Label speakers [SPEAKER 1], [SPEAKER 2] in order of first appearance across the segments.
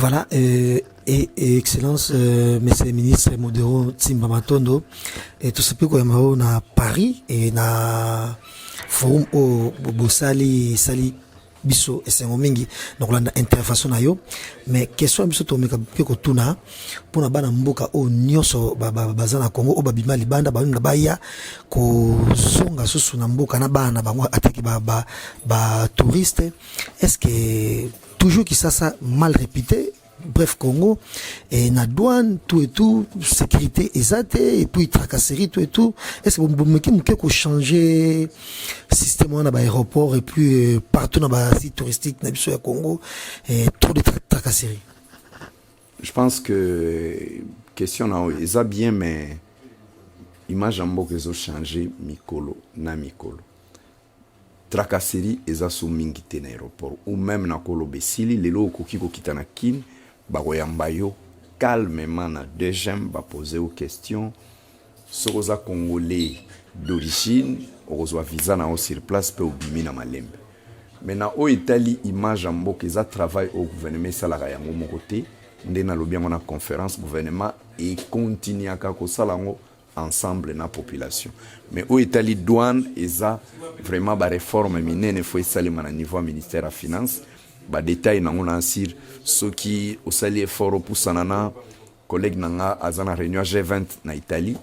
[SPEAKER 1] Voilà, et Excellence, Monsieur le ministre Modero Tsimba Matondo, et tout ce peu qu'on a à Paris, et na forum au Bosali, Sali, Bisso, et c'est un mingi, donc là, on a intervention na yo, mais question biso to meka peko tuna, pour na bana mboka o nyonso, bazana Congo, o babima libanda, ba baya, ko songa susu na mboka na bana, ba ateki touriste, est-ce que toujours qui ça mal réputé, bref Congo et na douane tout et tout sécurité exacte et puis tracasserie tout et tout, est-ce que vous me changer système na aéroport et puis partout dans les sites touristiques na biso ya Congo et trop de tracasserie?
[SPEAKER 2] Je pense que question na eza bien, mais image en mboka ezo changer mikolo na mikolo. Tracasserie eza sou mingi te na aéroport ou même na kolo besili lelo okoki kokita na kin bakoyamba yo calmement na deuxième ba poser aux questions sokoza congolais d'origine ozwa visa na sur place pe obimi na malembe. Maintenant au Italie image en mboka eza travail au gouvernement salaka yango moko te nde na lobi yango na conférence gouvernement et continue aka kosala yango ensemble na population. Mais au Italie douane eza vraiment ba réforme minene faut esalema na niveau ministère à finance ba détail na ngona sur ceux qui au sali effort pour sanana collègue nanga azana réunion G20 na Italie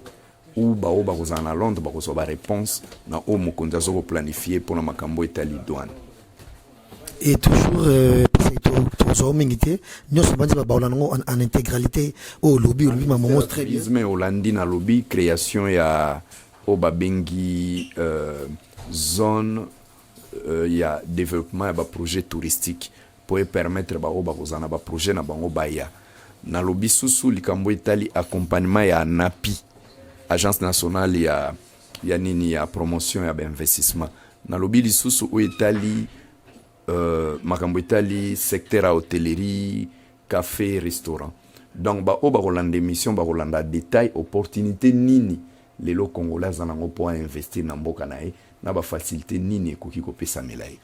[SPEAKER 2] ou ba o ba kozana Londres ba koso ba réponse na o mokonza zo planifier pour na makambo Italie douane.
[SPEAKER 1] Et toujours toujours mingité nous sommes pas en intégralité au lobby ma moment très bien
[SPEAKER 2] mais Hollandi na lobby création ya obabengi zone ya développement ya ba projet touristique pour permettre ba kozana ba projet na bango baya na lobby susu likambo Italie accompagnement ya NAPI agence nationale ya nini ya promotion ya investissement na lobby lisusu o Italie makambo Italie secteur à hôtellerie café restaurant donc ba Rolanda mission ba Rolanda détail opportunité nini lelo congolais zanango pour investir na mboka nae na ba facilité nini ekoki kopesa melai.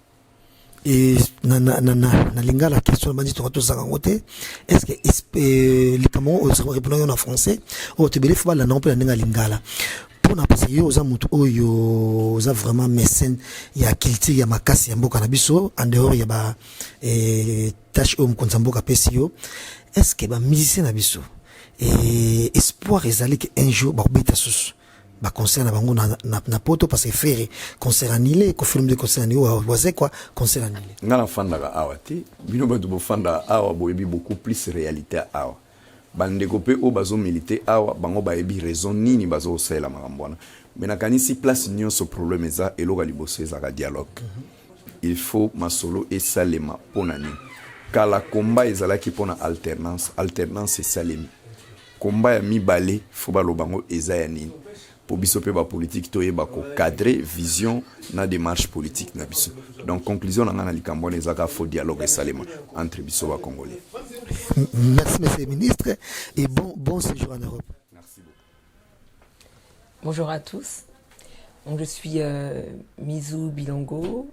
[SPEAKER 1] Et na lingala question bandi to zanga ngote est-ce que les camons répondant en français ou te belef ba la non pe na lingala pour na parce yo za mutu oyo za vraiment mécène ya culture ya makasi ya mboka na biso en dehors ya ba tâche au mkonza mboka pesi yo est-ce que ba musicien na biso et espoir ezali que un jour ba beta sus ba concert na bango na poto parce que faire concert annulé ko film de concert annulé wa quoi concert annulé
[SPEAKER 2] ngala fanda ka awati bino ba dubo fanda awa boyebi beaucoup plus réalité awa bande kopé o bazo milité awa bango ba yebi raison nini bazo sela makambwana mais na kanisi place nyo so problème eza eloka liboso eza ka dialogue il faut masolo et salema ponani kala combat ezalaki pona alternance et salemi combat ya mibale faut ba lobango eza ya nini pour biso pe ba politique to yeba ko cadrer vision na démarche politique na biso donc conclusion na likambo ezaka faut dialogue et salema entre biso ba congolais.
[SPEAKER 1] Merci monsieur le ministre et bon séjour en Europe.
[SPEAKER 2] Merci beaucoup.
[SPEAKER 3] Bonjour à tous. Donc je suis Mizou Bilongo,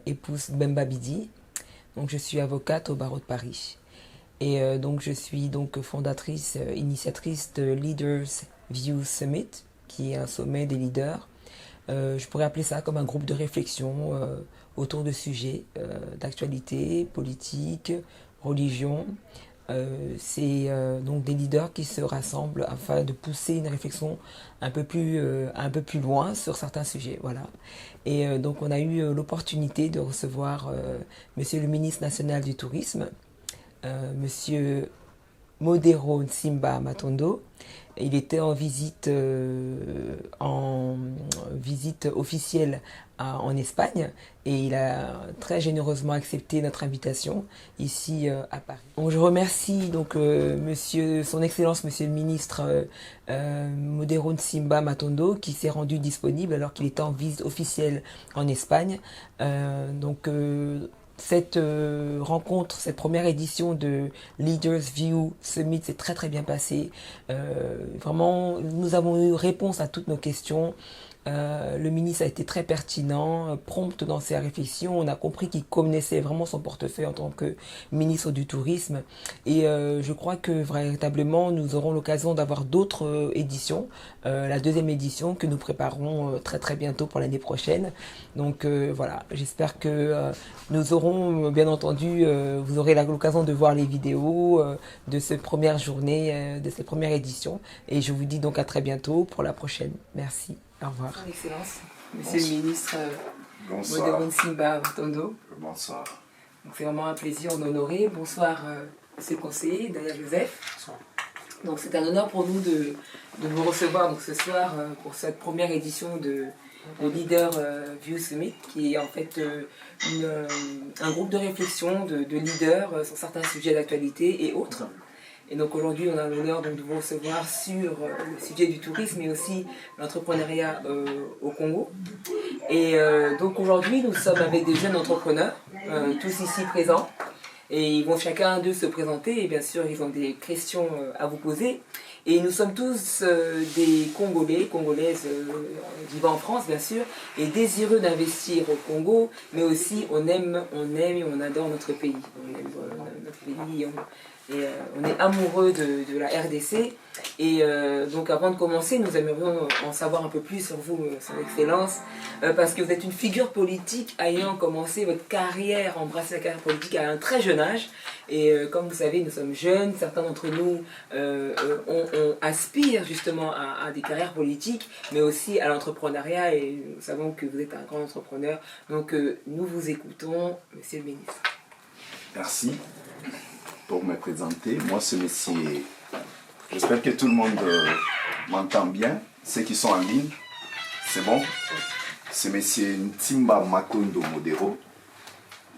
[SPEAKER 3] épouse Bemba Bidi. Donc je suis avocate au barreau de Paris. Et donc je suis donc fondatrice, initiatrice de Leaders View Summit, qui est un sommet des leaders. Je pourrais appeler ça comme un groupe de réflexion autour de sujets d'actualité, politique, religion. C'est donc des leaders qui se rassemblent afin de pousser une réflexion un peu plus loin sur certains sujets. Voilà. Et donc on a eu l'opportunité de recevoir Monsieur le ministre national du tourisme, Monsieur Modero Tsimba Matondo. Il était en visite officielle en Espagne et il a très généreusement accepté notre invitation ici à Paris. Donc je remercie donc son Excellence Monsieur le ministre Modero Tsimba Matondo qui s'est rendu disponible alors qu'il était en visite officielle en Espagne. Cette rencontre, cette première édition de Leaders View Summit s'est très très bien passée. Vraiment, nous avons eu réponse à toutes nos questions. Le ministre a été très pertinent, prompt dans ses réflexions. On a compris qu'il connaissait vraiment son portefeuille en tant que ministre du Tourisme. Et je crois que véritablement, nous aurons l'occasion d'avoir d'autres éditions. La deuxième édition que nous préparons très très bientôt pour l'année prochaine. Donc voilà, j'espère que nous aurons, bien entendu, vous aurez l'occasion de voir les vidéos de cette première journée, de cette première édition. Et je vous dis donc à très bientôt pour la prochaine. Merci. Au revoir. Son Excellence, Monsieur le ministre Modéron Simba Tondo.
[SPEAKER 2] Bonsoir.
[SPEAKER 3] C'est vraiment un plaisir, on est honoré. Bonsoir, Monsieur le conseiller, Daya Joseph.
[SPEAKER 1] Bonsoir.
[SPEAKER 3] Donc c'est un honneur pour nous de vous recevoir donc, ce soir pour cette première édition de Leader View Summit, qui est en fait un groupe de réflexion de leaders sur certains sujets d'actualité et autres. Et donc aujourd'hui, on a l'honneur de vous recevoir sur le sujet du tourisme et aussi l'entrepreneuriat au Congo. Et donc aujourd'hui, nous sommes avec des jeunes entrepreneurs, tous ici présents. Et ils vont chacun d'eux se présenter et bien sûr, ils ont des questions à vous poser. Et nous sommes tous des Congolais, Congolaises vivant en France bien sûr, et désireux d'investir au Congo, mais aussi on aime et on adore notre pays. On aime notre pays, on est amoureux de la RDC. Et donc avant de commencer, nous aimerions en savoir un peu plus sur vous, Son Excellence, parce que vous êtes une figure politique ayant commencé votre carrière, embrassé la carrière politique à un très jeune âge. Et comme vous savez, nous sommes jeunes, certains d'entre nous on aspire justement à des carrières politiques, mais aussi à l'entrepreneuriat, et nous savons que vous êtes un grand entrepreneur. Donc nous vous écoutons, Monsieur le ministre.
[SPEAKER 2] Merci pour me présenter. Moi, ce métier, j'espère que tout le monde m'entend bien. Ceux qui sont en ligne, c'est bon. Ce métier Ntimba Matondo Modero.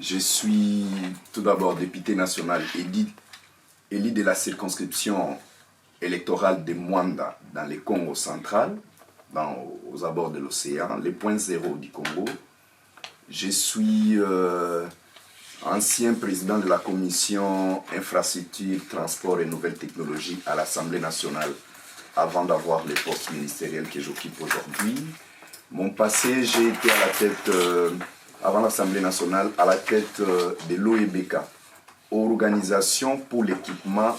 [SPEAKER 2] Je suis tout d'abord député national élu de la circonscription électorale de Mwanda dans le Congo central, aux abords de l'océan, le point zéro du Congo. Je suis ancien président de la commission infrastructure, transport et nouvelles technologies à l'Assemblée nationale avant d'avoir les postes ministériels que j'occupe aujourd'hui. Mon passé, j'ai été à la tête, avant l'Assemblée nationale, à la tête de l'OEBK, Organisation pour l'équipement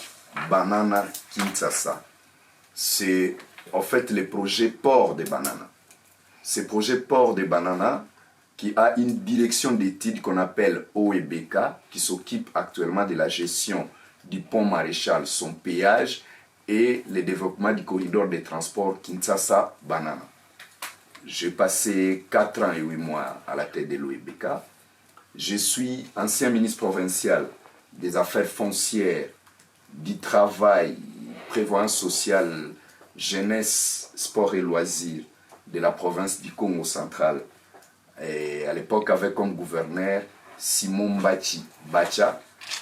[SPEAKER 2] Banana Kinshasa. C'est en fait le projet Port des Bananes. Ce projet Port des Bananes qui a une direction d'études qu'on appelle OEBK, qui s'occupe actuellement de la gestion du pont Maréchal, son péage et le développement du corridor de transport Kinshasa-Banana. J'ai passé 4 ans et 8 mois à la tête de l'OEBK. Je suis ancien ministre provincial des Affaires foncières, du Travail, Prévoyance sociale, Jeunesse, Sport et Loisirs de la province du Congo central. Et à l'époque, avec comme gouverneur Simon Bacha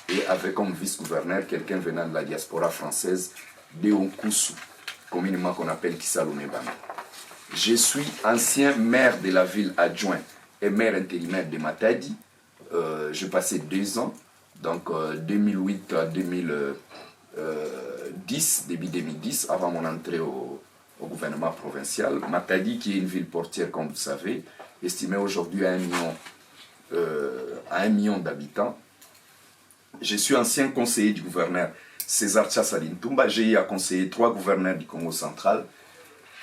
[SPEAKER 2] et avec comme vice-gouverneur quelqu'un venant de la diaspora française, Deonkusu, communément qu'on appelle Kisalonebana. Je suis ancien maire de la ville adjoint et maire intérimaire de Matadi. J'ai passé 2 ans, donc 2008 à 2010, début 2010, avant mon entrée au gouvernement provincial. Matadi, qui est une ville portière, comme vous savez, estimée aujourd'hui à 1 million d'habitants. Je suis ancien conseiller du gouverneur César Tchassali Ntumba. J'ai eu à conseiller 3 gouverneurs du Congo central,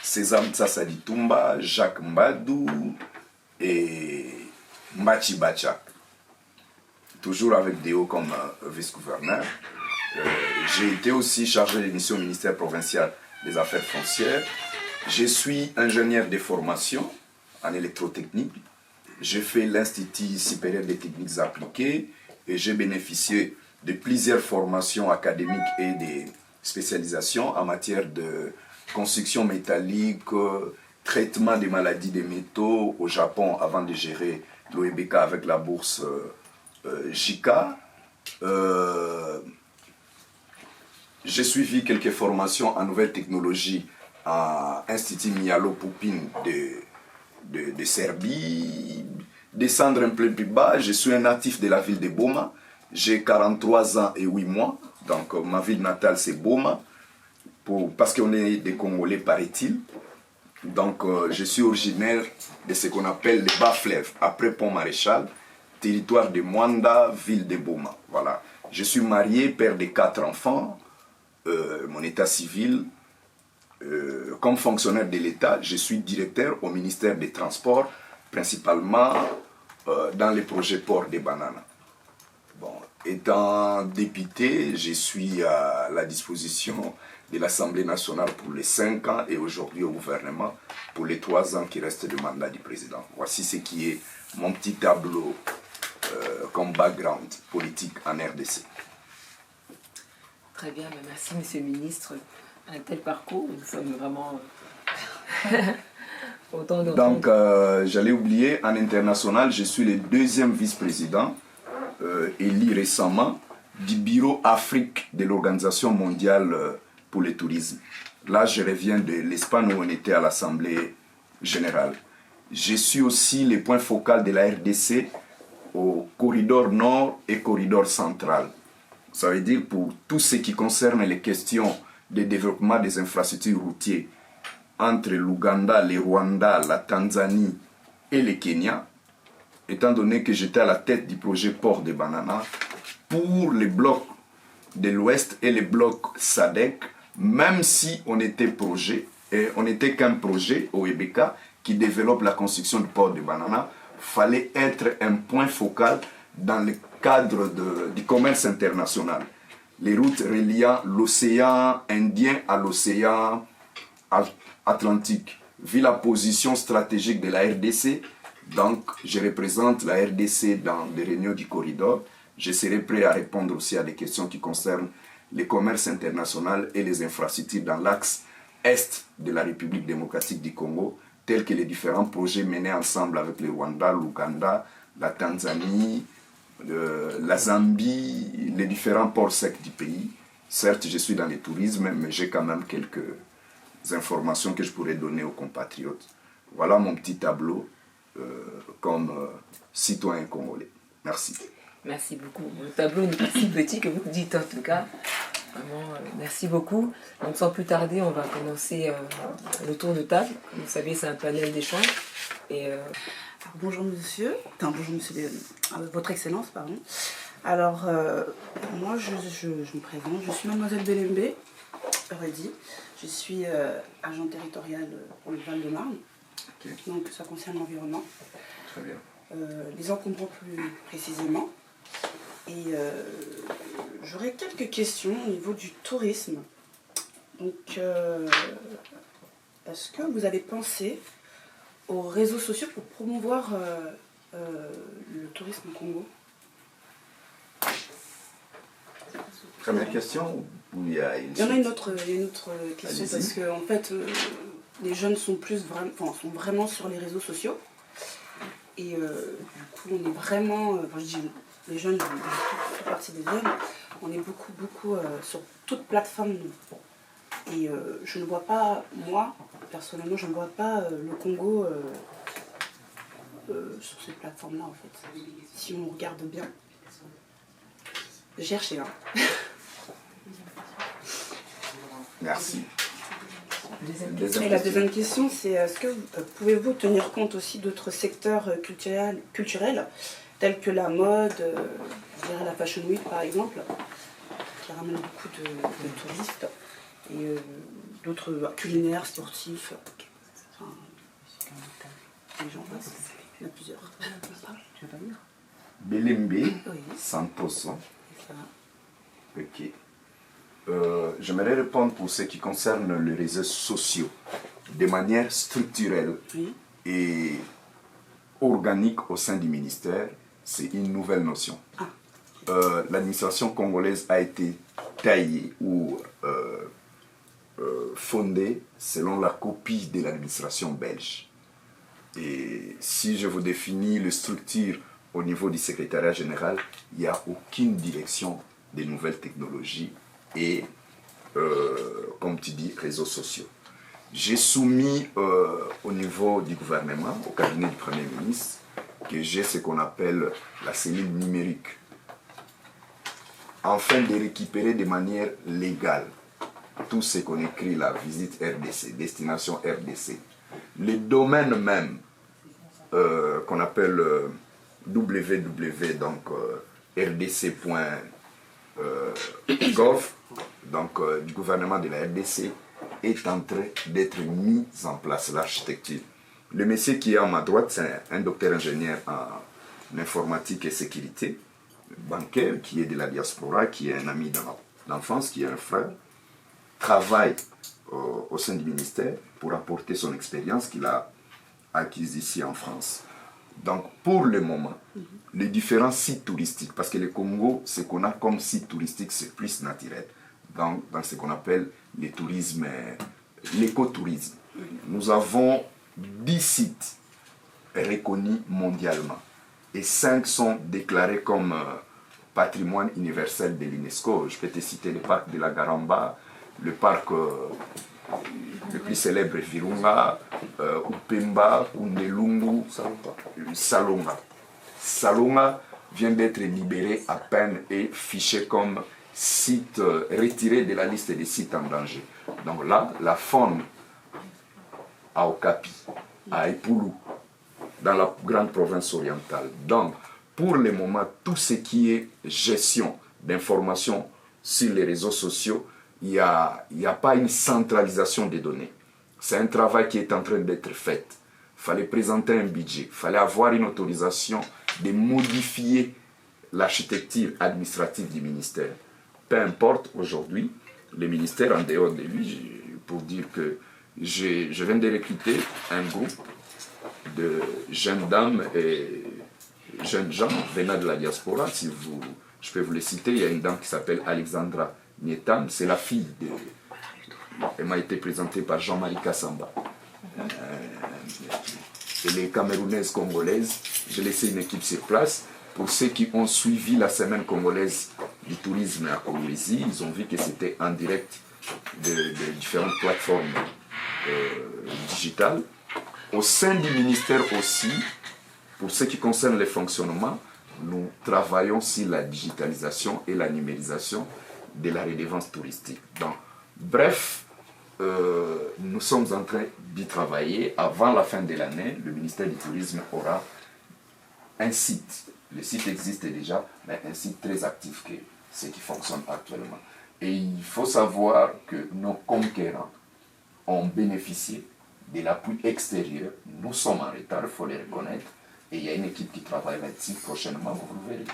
[SPEAKER 2] César Tchassali Ntumba, Jacques Mbadou et Mbachi Bacha. Toujours avec Déo comme vice-gouverneur. J'ai été aussi chargé de mission au ministère provincial des Affaires foncières. Je suis ingénieur de formation en électrotechnique. J'ai fait l'Institut supérieur des techniques appliquées et j'ai bénéficié de plusieurs formations académiques et de spécialisations en matière de construction métallique, traitement des maladies des métaux au Japon avant de gérer l'OEBK avec la bourse JICA. J'ai suivi quelques formations en nouvelles technologies à l'Institut Mialo Poupine de Serbie. Descendre un peu plus bas, je suis un natif de la ville de Boma. J'ai 43 ans et 8 mois. Donc ma ville natale c'est Boma. Parce qu'on est des Congolais, paraît-il. Donc, je suis originaire de ce qu'on appelle les Bas-Fleuves, après Pont-Maréchal, territoire de Mwanda, ville de Boma. Voilà. Je suis marié, père de 4 enfants, mon état civil. Comme fonctionnaire de l'État, je suis directeur au ministère des Transports, principalement dans les projets port des bananes. Bon, étant député, je suis à la disposition de l'Assemblée nationale pour les 5 ans et aujourd'hui au gouvernement pour les 3 ans qui restent de mandat du président. Voici ce qui est mon petit tableau comme background politique en RDC.
[SPEAKER 3] Très bien, merci Monsieur le Ministre. Un tel parcours, nous sommes vraiment autant de...
[SPEAKER 2] Donc, j'allais oublier, en international, je suis le 2e vice-président élu récemment du bureau Afrique de l'Organisation mondiale pour le tourisme. Là, je reviens de l'Espagne où on était à l'Assemblée générale. Je suis aussi le point focal de la RDC au corridor nord et corridor central. Ça veut dire pour tout ce qui concerne les questions de développement des infrastructures routières entre l'Ouganda, le Rwanda, la Tanzanie et le Kenya, étant donné que j'étais à la tête du projet Port de Banana, pour les blocs de l'Ouest et les blocs SADC, même si on était on n'était qu'un projet au EBK qui développe la construction du port de Banana, fallait être un point focal dans le cadre du commerce international. Les routes reliant l'océan Indien à l'océan Atlantique. Vu la position stratégique de la RDC, donc je représente la RDC dans des réunions du corridor. Je serai prêt à répondre aussi à des questions qui concernent le commerce international et les infrastructures dans l'axe est de la République démocratique du Congo, tels que les différents projets menés ensemble avec le Rwanda, l'Ouganda, la Tanzanie, la Zambie, les différents ports secs du pays. Certes, je suis dans le tourisme, mais j'ai quand même quelques informations que je pourrais donner aux compatriotes. Voilà mon petit tableau comme citoyen congolais. Merci.
[SPEAKER 3] Merci beaucoup. Le tableau n'est pas si petit que vous dites en tout cas. Vraiment, merci beaucoup. Donc sans plus tarder, on va commencer le tour de table. Comme vous savez, c'est un panel d'échange. Et
[SPEAKER 4] bonjour monsieur, votre excellence, pardon. Alors, moi je me présente, je suis mademoiselle Belembe, Reddy. Je suis agent territorial pour le Val-de-Marne, okay. Donc ça concerne l'environnement.
[SPEAKER 2] Très bien.
[SPEAKER 4] Les encombrants plus précisément. Et j'aurais quelques questions au niveau du tourisme. Donc, est-ce que vous avez pensé aux réseaux sociaux pour promouvoir le tourisme au Congo?
[SPEAKER 2] Première question ou il y a une...
[SPEAKER 4] Il y en a une autre question parce que en fait, les jeunes sont sont vraiment sur les réseaux sociaux. Et du coup, on est vraiment, je dis les jeunes, je fais partie des jeunes, on est beaucoup sur toute plateforme. Et je ne vois pas, moi, personnellement, je ne vois pas le Congo sur cette plateforme-là, en fait. Si on regarde bien. J'ai cherché, hein.
[SPEAKER 2] Merci.
[SPEAKER 4] Et la deuxième question, c'est est-ce que pouvez-vous tenir compte aussi d'autres secteurs culturels tels que la mode, je dirais la Fashion Week par exemple, qui ramène beaucoup de touristes, et d'autres culinaires, sportifs, enfin, les gens passent, il y en a plusieurs. Tu veux pas dire
[SPEAKER 2] Belembe,
[SPEAKER 4] oui.
[SPEAKER 2] Santos. Ok. J'aimerais répondre pour ce qui concerne les réseaux sociaux de manière structurelle
[SPEAKER 4] oui.
[SPEAKER 2] et organique au sein du ministère. C'est une nouvelle notion.
[SPEAKER 4] Ah.
[SPEAKER 2] L'administration congolaise a été taillée ou fondée selon la copie de l'administration belge. Et si je vous définis les structures au niveau du secrétariat général, il n'y a aucune direction des nouvelles technologies et, comme tu dis, réseaux sociaux. J'ai soumis au niveau du gouvernement, au cabinet du Premier ministre, que j'ai ce qu'on appelle la cellule numérique, afin de récupérer de manière légale tout ce qu'on écrit la visite RDC, destination RDC. les domaines même qu'on appelle www, donc rdc.gov, donc du gouvernement de la RDC, est en train d'être mis en place, l'architecture. Le monsieur qui est à ma droite, c'est un docteur ingénieur en informatique et sécurité, bancaire, qui est de la diaspora, qui est un ami d'enfance, qui est un frère, travaille au sein du ministère pour apporter son expérience qu'il a acquise ici en France. Donc, pour le moment, les différents sites touristiques, parce que le Congo, ce qu'on a comme site touristique, c'est plus naturel, dans ce qu'on appelle le tourisme, l'écotourisme. Nous avons 10 sites reconnus mondialement et 5 sont déclarés comme patrimoine universel de l'UNESCO. Je peux te citer le parc de la Garamba, le parc le plus célèbre Virunga, Upemba, Kundelungu, Salonga. Salonga vient d'être libéré à peine et fiché comme site retiré de la liste des sites en danger. Donc là, la faune à Okapi, à Ipulu, dans la grande province orientale. Donc, pour le moment, tout ce qui est gestion d'informations sur les réseaux sociaux, il n'y a pas une centralisation des données. C'est un travail qui est en train d'être fait. Il fallait présenter un budget, il fallait avoir une autorisation de modifier l'architecture administrative du ministère. Peu importe, aujourd'hui, le ministère, en dehors de lui, pour dire que je viens de recruter un groupe de jeunes dames et jeunes gens venant de la diaspora. Je peux vous les citer. Il y a une dame qui s'appelle Alexandra Nietam, c'est la fille de... Elle m'a été présentée par Jean-Marie Kassamba. Elle est camerounaise congolaise. J'ai laissé une équipe sur place. Pour ceux qui ont suivi la semaine congolaise du tourisme à Kolwezi, ils ont vu que c'était en direct de différentes plateformes digitales. Au sein du ministère aussi, pour ce qui concerne le fonctionnement, nous travaillons sur la digitalisation et la numérisation de la redevance touristique. Donc, bref, nous sommes en train d'y travailler. Avant la fin de l'année, le ministère du Tourisme aura un site. Le site existe déjà, mais un site très actif que ce qui fonctionne actuellement. Et il faut savoir que nos conquérants ont bénéficié de l'appui extérieur. Nous sommes en retard, il faut le reconnaître. Et il y a une équipe qui travaille là-dessus prochainement, vous le verrez.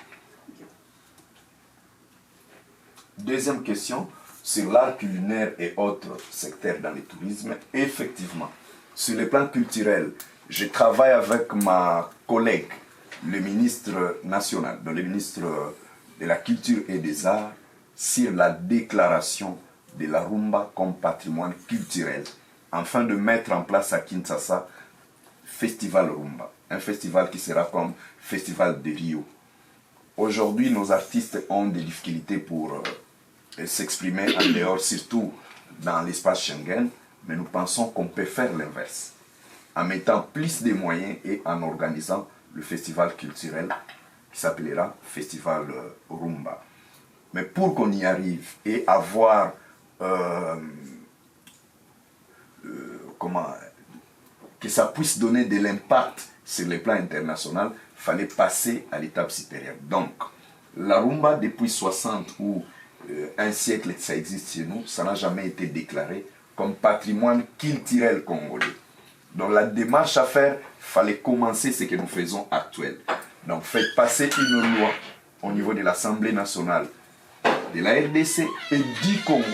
[SPEAKER 2] Deuxième question, sur l'art culinaire et autres secteurs dans le tourisme. Effectivement, sur le plan culturel, je travaille avec ma collègue, le ministre national, le ministre de la Culture et des Arts, sur la déclaration de la rumba comme patrimoine culturel, afin de mettre en place à Kinshasa Festival Rumba, un festival qui sera comme Festival de Rio. Aujourd'hui, nos artistes ont des difficultés pour s'exprimer en dehors, surtout dans l'espace Schengen, mais nous pensons qu'on peut faire l'inverse, en mettant plus de moyens et en organisant le festival culturel qui s'appellera Festival Rumba. Mais pour qu'on y arrive et avoir que ça puisse donner de l'impact sur le plan international, il fallait passer à l'étape supérieure. Donc, la rumba, depuis 60 ou un siècle, ça existe chez nous, ça n'a jamais été déclaré comme patrimoine culturel congolais. Donc, la démarche à faire, il fallait commencer ce que nous faisons actuellement. Donc, faites passer une loi au niveau de l'Assemblée nationale de la RDC et du Congo,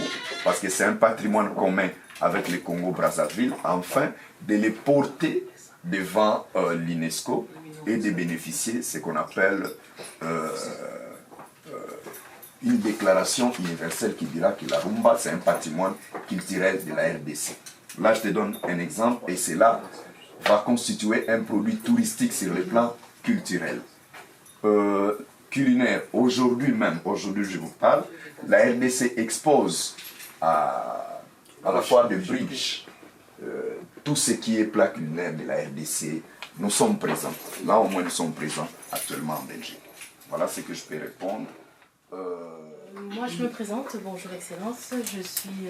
[SPEAKER 2] parce que c'est un patrimoine commun avec le Congo-Brazzaville, afin de les porter devant l'UNESCO et de bénéficier de ce qu'on appelle une déclaration universelle qui dira que la rumba, c'est un patrimoine culturel de la RDC. Là, je te donne un exemple, et cela va constituer un produit touristique sur le plan culturel. Culinaire, aujourd'hui même, aujourd'hui je vous parle, la RDC expose à la foire de Bridge tout ce qui est plat culinaire de la RDC. Nous sommes présents. Là, au moins, nous sommes présents actuellement en Belgique. Voilà ce que je peux répondre.
[SPEAKER 5] Moi, je me présente. Bonjour, Excellence. Je suis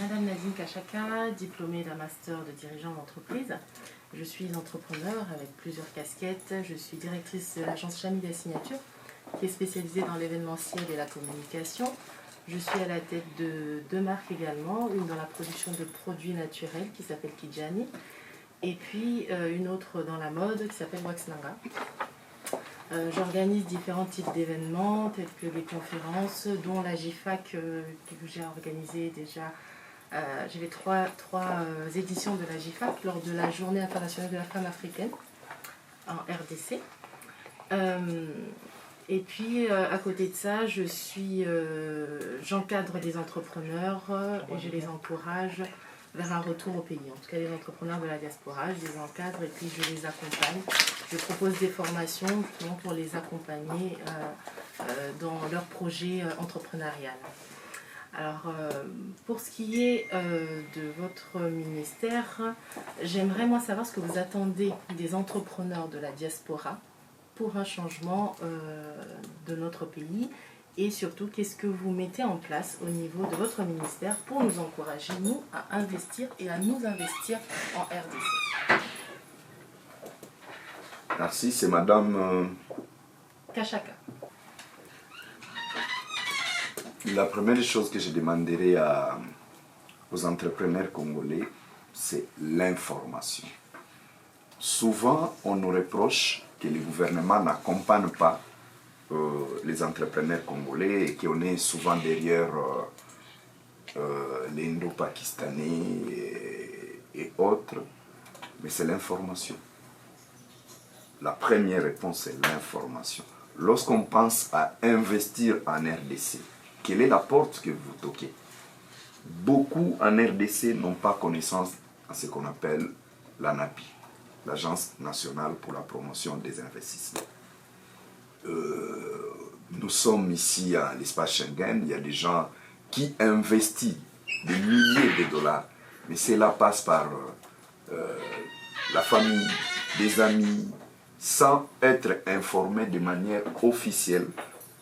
[SPEAKER 5] Madame Nadine Kachaka, diplômée d'un master de dirigeant d'entreprise. Je suis entrepreneur avec plusieurs casquettes. Je suis directrice de l'agence Chamida Signature, qui est spécialisée dans l'événementiel et la communication. Je suis à la tête de 2 marques également, une dans la production de produits naturels qui s'appelle Kijani, et puis une autre dans la mode qui s'appelle Waxnanga. J'organise différents types d'événements, tels que les conférences, dont la GIFAC que j'ai organisée déjà. J'ai fait trois éditions de la GIFAC lors de la Journée internationale de la femme africaine en RDC. Et puis, à côté de ça, j'encadre des entrepreneurs et je les encourage vers un retour au pays. En tout cas, les entrepreneurs de la diaspora, je les encadre et puis je les accompagne. Je propose des formations justement pour les accompagner dans leur projet entrepreneurial. Alors, pour ce qui est de votre ministère, j'aimerais moi savoir ce que vous attendez des entrepreneurs de la diaspora pour un changement de notre pays et surtout qu'est-ce que vous mettez en place au niveau de votre ministère pour nous encourager, nous, à investir et à nous investir en RDC.
[SPEAKER 2] Merci, c'est Madame
[SPEAKER 5] Kachaka.
[SPEAKER 2] La première chose que je demanderai aux entrepreneurs congolais, c'est l'information. Souvent, on nous reproche que le gouvernement n'accompagne pas les entrepreneurs congolais et qu'on est souvent derrière les Indo-Pakistanais et autres, mais c'est l'information. La première réponse, c'est l'information. Lorsqu'on pense à investir en RDC, quelle est la porte que vous toquez? Beaucoup en RDC n'ont pas connaissance à ce qu'on appelle l'ANAPI, l'Agence nationale pour la promotion des investissements. Nous sommes ici à l'espace Schengen, il y a des gens qui investissent des milliers de dollars, mais cela passe par la famille, des amis, sans être informés de manière officielle.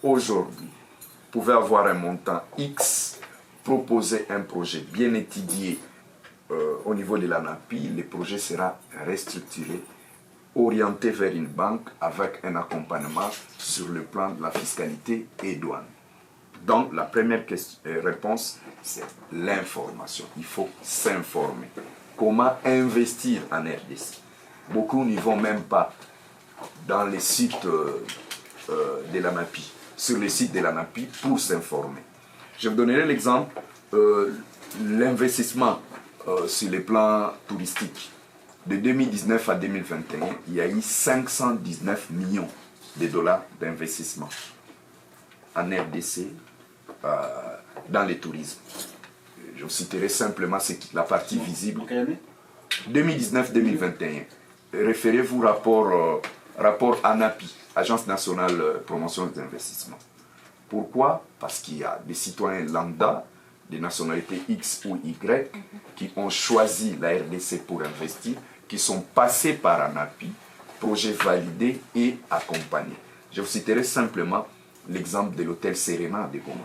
[SPEAKER 2] Aujourd'hui, vous pouvez avoir un montant X, proposer un projet bien étudié au niveau de l'ANAPI, le projet sera restructuré, orienté vers une banque avec un accompagnement sur le plan de la fiscalité et douane. Donc la première réponse, c'est l'information. Il faut s'informer. Comment investir en RDC? Beaucoup n'y vont même pas dans les sites de l'ANAPI, sur les sites de l'ANAPI pour s'informer. Je vous donnerai l'exemple, l'investissement sur les plans touristiques. De 2019 à 2021, il y a eu 519 millions de dollars d'investissement en RDC dans le tourisme. Je vous citerai simplement la partie visible. 2019-2021. Référez-vous rapport ANAPI, Agence nationale de promotion des investissements. Pourquoi? Parce qu'il y a des citoyens lambda, des nationalités X ou Y, qui ont choisi la RDC pour investir, qui sont passés par ANAPI, projet validé et accompagné. Je vous citerai simplement l'exemple de l'hôtel Serena de Goma.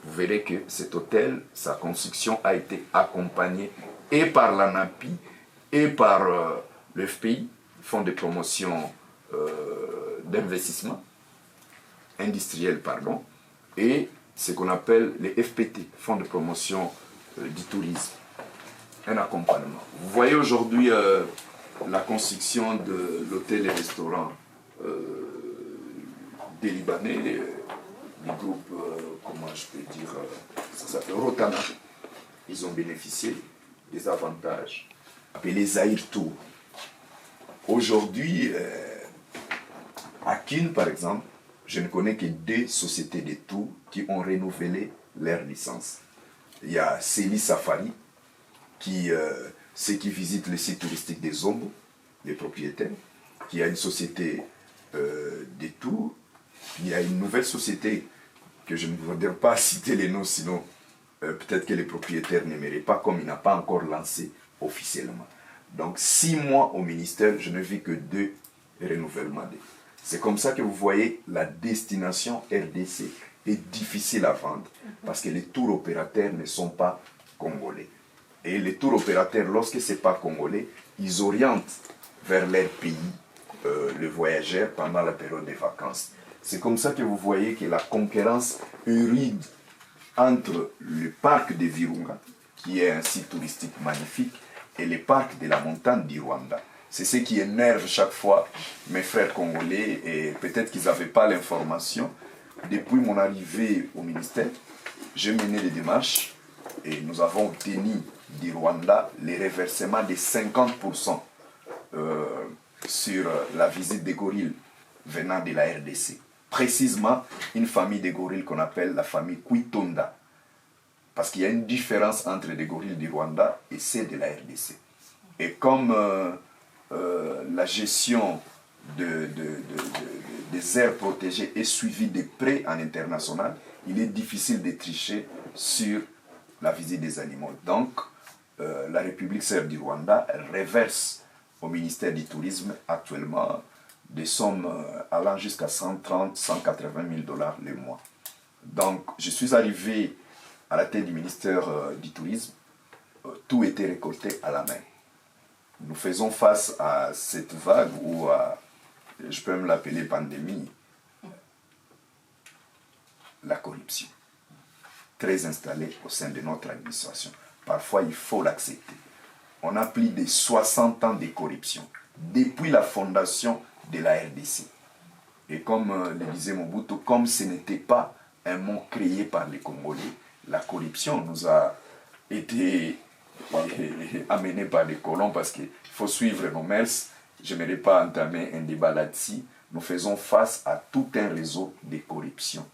[SPEAKER 2] Vous verrez que cet hôtel, sa construction a été accompagnée et par l'ANAPI et par le FPI, Fonds de promotion d'investissement industriel, et ce qu'on appelle les FPT, Fonds de promotion du tourisme, un accompagnement. Vous voyez aujourd'hui la construction de l'hôtel et restaurant des Libanais, du groupe, comment je peux dire, ça s'appelle Rotana. Ils ont bénéficié des avantages appelés Zahir Tour. Aujourd'hui, à Kin, par exemple, je ne connais que 2 sociétés de tours qui ont renouvelé leur licence. Il y a Céli Safari, ceux qui visitent le site touristique des Zombo, les propriétaires, qui a une société de tours. Il y a une nouvelle société que je ne voudrais pas citer les noms, sinon peut-être que les propriétaires n'aimeraient pas, comme il n'a pas encore lancé officiellement. Donc 6 mois au ministère, je ne vis que 2 renouvellements. C'est comme ça que vous voyez la destination RDC est difficile à vendre parce que les tours opérateurs ne sont pas congolais. Et les tours opérateurs, lorsque ce n'est pas congolais, ils orientent vers leur pays le voyageur pendant la période des vacances. C'est comme ça que vous voyez que la concurrence est rude entre le parc de Virunga, qui est un site touristique magnifique, et le parc de la montagne du Rwanda. C'est ce qui énerve chaque fois mes frères congolais, et peut-être qu'ils n'avaient pas l'information. Depuis mon arrivée au ministère, j'ai mené des démarches et nous avons obtenu du Rwanda les reversements de 50% sur la visite des gorilles venant de la RDC. Précisément, une famille de gorilles qu'on appelle la famille Kwitonda. Parce qu'il y a une différence entre les gorilles du Rwanda et ceux de la RDC. Et comme la gestion des aires protégées est suivie de près en international, il est difficile de tricher sur la visite des animaux. Donc, la République serbe du Rwanda reverse au ministère du Tourisme actuellement des sommes allant jusqu'à 130 180 000 dollars le mois. Donc, je suis arrivé à la tête du ministère du Tourisme, tout était récolté à la main. Nous faisons face à cette vague ou à, je peux même l'appeler pandémie, la corruption, très installée au sein de notre administration. Parfois, il faut l'accepter. On a plus de 60 ans de corruption, depuis la fondation de la RDC. Et comme le disait Mobutu, comme ce n'était pas un mot créé par les Congolais, la corruption nous a été amenée par les colons parce qu'il faut suivre nos mœurs. Je n'aimerais pas entamer un débat là-dessus. Nous faisons face à tout un réseau de corruption,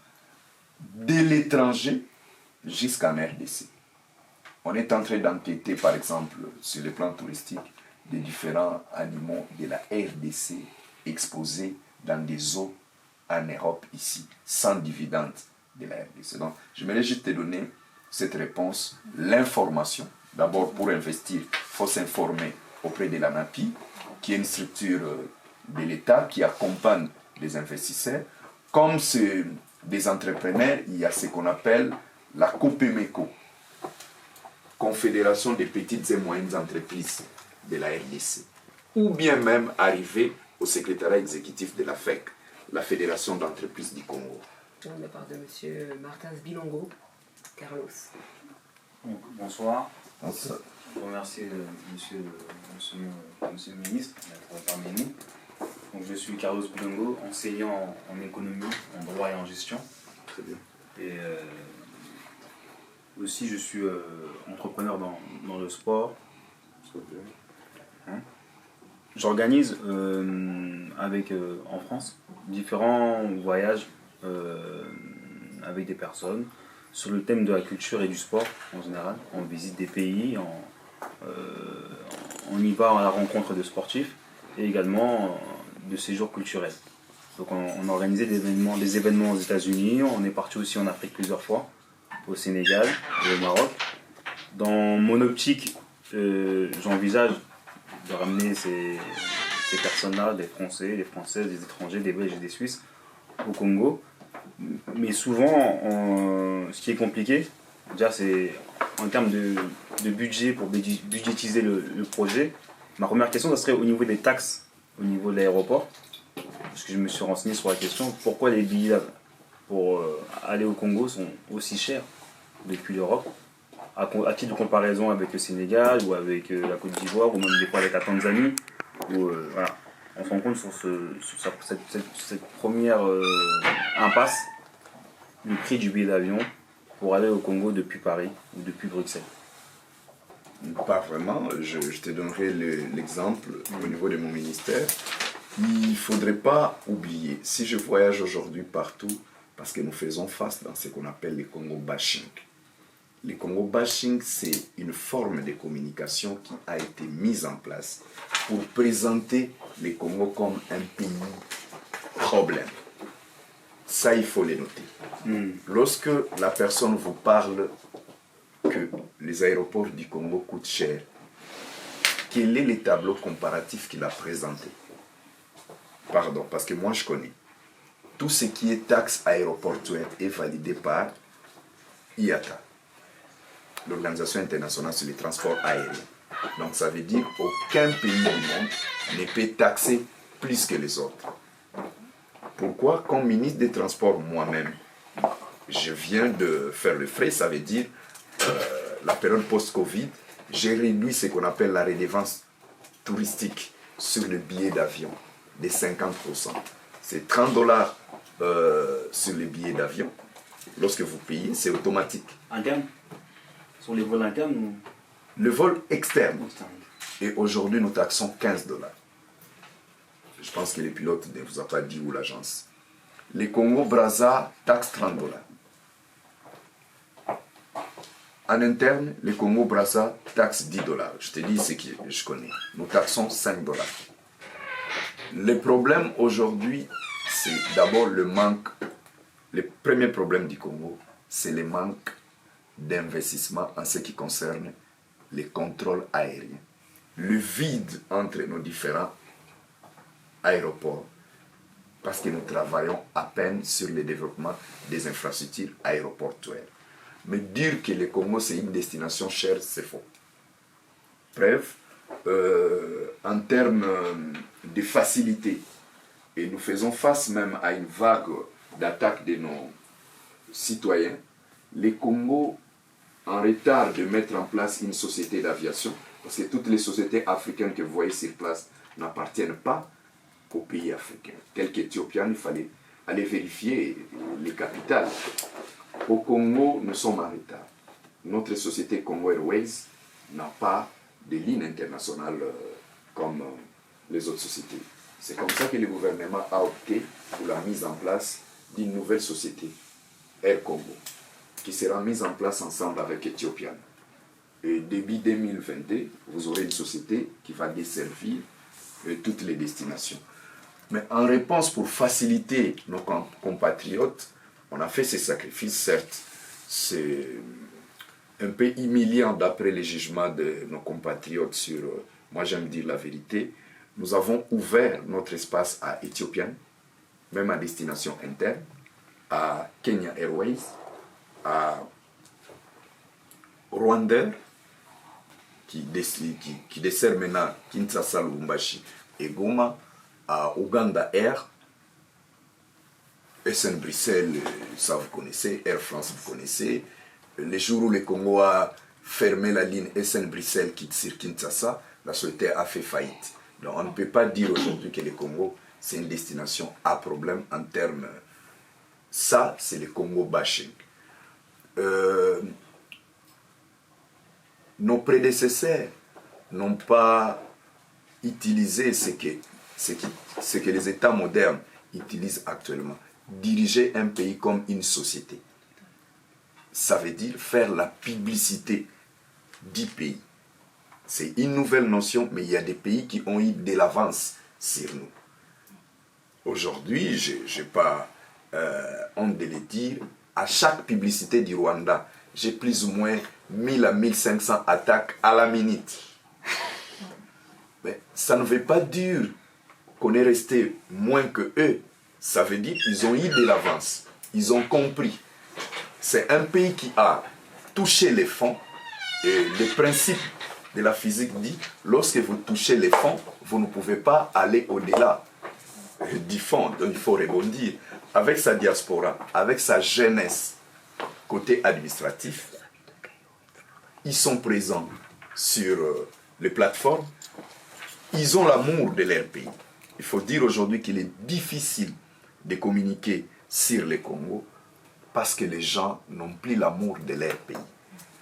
[SPEAKER 2] de l'étranger jusqu'en RDC. On est en train d'enquêter, par exemple, sur le plan touristique, des différents animaux de la RDC exposés dans des eaux en Europe ici, sans dividende de la RDC. Donc, je voulais juste te donner cette réponse, l'information. D'abord, pour investir, il faut s'informer auprès de la NAPI, qui est une structure de l'État qui accompagne les investisseurs. Comme c'est des entrepreneurs, il y a ce qu'on appelle la COPEMECO, Confédération des petites et moyennes entreprises de la RDC, ou bien même arriver au secrétariat exécutif de la FEC, la Fédération d'entreprises du Congo.
[SPEAKER 3] De la part de M. Martins Bilongo, Carlos.
[SPEAKER 6] Bonsoir.
[SPEAKER 2] Bonsoir.
[SPEAKER 6] Je vous remercie monsieur le ministre d'être parmi nous. Donc, je suis Carlos Bilongo, enseignant en économie, en droit et en gestion.
[SPEAKER 2] Très bien.
[SPEAKER 6] Et aussi je suis entrepreneur dans le sport. J'organise en France différents voyages avec des personnes sur le thème de la culture et du sport en général. On visite des pays, on y va à la rencontre de sportifs et également de séjours culturels. Donc on a organisé des événements aux États-Unis, on est parti aussi en Afrique plusieurs fois, au Sénégal et au Maroc. Dans mon optique, j'envisage de ramener ces personnes-là, des Français, des Françaises, des étrangers, des Belges et des Suisses, au Congo. Mais souvent, ce qui est compliqué, déjà c'est en termes de budget pour budgétiser le projet. Ma première question, ça serait au niveau des taxes, au niveau de l'aéroport. Parce que je me suis renseigné sur la question, pourquoi les billets pour aller au Congo sont aussi chers depuis l'Europe, à titre de comparaison avec le Sénégal ou avec la Côte d'Ivoire ou même des fois avec la Tanzanie. Voilà. On se rend compte sur cette première impasse, le prix du billet d'avion pour aller au Congo depuis Paris ou depuis Bruxelles.
[SPEAKER 2] Pas vraiment, je te donnerai l'exemple au niveau de mon ministère. Il ne faudrait pas oublier, si je voyage aujourd'hui partout, parce que nous faisons face dans ce qu'on appelle le Congo bashing. Le Congo bashing, c'est une forme de communication qui a été mise en place pour présenter le Congo comme un pays problème. Ça, il faut le noter. Lorsque la personne vous parle que les aéroports du Congo coûtent cher, quel est le tableau comparatif qu'il a présenté? Pardon, parce que moi je connais. tout ce qui est taxe aéroportuaire est validé par IATA, l'Organisation internationale sur les transports aériens. Donc ça veut dire qu'aucun pays du monde ne peut taxer plus que les autres. Pourquoi? Comme ministre des Transports moi-même, je viens de faire le frais, ça veut dire la période post-Covid, j'ai réduit ce qu'on appelle la redevance touristique sur le billet d'avion de 50%. C'est $30 sur le billet d'avion. Lorsque vous payez, c'est automatique.
[SPEAKER 6] Interne? Sur les vols internes ou...
[SPEAKER 2] Le vol externe.
[SPEAKER 6] externes?
[SPEAKER 2] Et aujourd'hui, nous taxons $15. Je pense que le pilote ne vous a pas dit où l'agence. Les Congo-Brazza taxent $30. En interne, les Congo-Brazza taxent $10. Je te dis ce que je connais. Nous taxons $5. Le problème aujourd'hui, c'est d'abord le manque. Le premier problème du Congo, c'est le manque d'investissement en ce qui concerne les contrôles aériens. Le vide entre nos différents aéroports, parce que nous travaillons à peine sur le développement des infrastructures aéroportuaires. Mais dire que le Congo c'est une destination chère, c'est faux. Bref, en termes de facilité, et nous faisons face même à une vague d'attaques de nos citoyens, les Congos en retard de mettre en place une société d'aviation, parce que toutes les sociétés africaines que vous voyez sur place n'appartiennent pas aux pays africains. Tel qu'Éthiopienne, il fallait aller vérifier les capitales. Au Congo, nous sommes en retard. Notre société Congo Airways n'a pas de ligne internationale comme les autres sociétés. C'est comme ça que le gouvernement a opté pour la mise en place d'une nouvelle société, Air Congo, qui sera mise en place ensemble avec Ethiopian. Et début 2022, vous aurez une société qui va desservir toutes les destinations. Mais en réponse, pour faciliter nos compatriotes, on a fait ces sacrifices, certes. C'est un peu humiliant d'après les jugements de nos compatriotes sur, moi j'aime dire la vérité, nous avons ouvert notre espace à Ethiopian, même à destination interne, à Kenya Airways, à Rwanda, qui dessert maintenant Kinshasa, Lubumbashi et Goma, à Uganda Air, SN Bruxelles, ça vous connaissez, Air France vous connaissez. Les jours où le Congo a fermé la ligne SN Bruxelles qui sur Kinshasa, la société a fait faillite. Donc on ne peut pas dire aujourd'hui que le Congo c'est une destination à problème en termes. Ça, c'est le Congo bashing. Nos prédécesseurs n'ont pas utilisé ce que les États modernes utilisent actuellement. Diriger un pays comme une société. Ça veut dire faire la publicité du pays. C'est une nouvelle notion, mais il y a des pays qui ont eu de l'avance sur nous. Aujourd'hui, je n'ai pas honte de le dire, à chaque publicité du Rwanda, j'ai plus ou moins 1000 à 1500 attaques à la minute. Mais ça ne veut pas dire qu'on est resté moins que eux. Ça veut dire qu'ils ont eu de l'avance. Ils ont compris. C'est un pays qui a touché les fonds. Et le principe de la physique dit, lorsque vous touchez les fonds, vous ne pouvez pas aller au-delà du fond. Donc il faut rebondir. Avec sa diaspora, avec sa jeunesse, côté administratif, ils sont présents sur les plateformes. Ils ont l'amour de leur pays. Il faut dire aujourd'hui qu'il est difficile de communiquer sur le Congo parce que les gens n'ont plus l'amour de leur pays.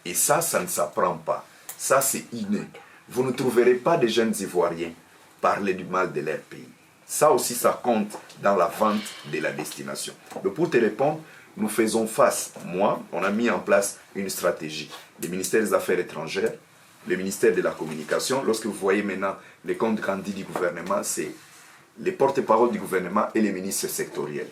[SPEAKER 2] Et ça ne s'apprend pas. Ça, c'est inné. Vous ne trouverez pas de jeunes Ivoiriens parler du mal de leur pays. Ça aussi, ça compte dans la vente de la destination. Donc pour te répondre, nous faisons face. Moi, on a mis en place une stratégie. Le ministère des Affaires étrangères, le ministère de la Communication. Lorsque vous voyez maintenant les comptes rendus du gouvernement, c'est les porte-paroles du gouvernement et les ministres sectoriels.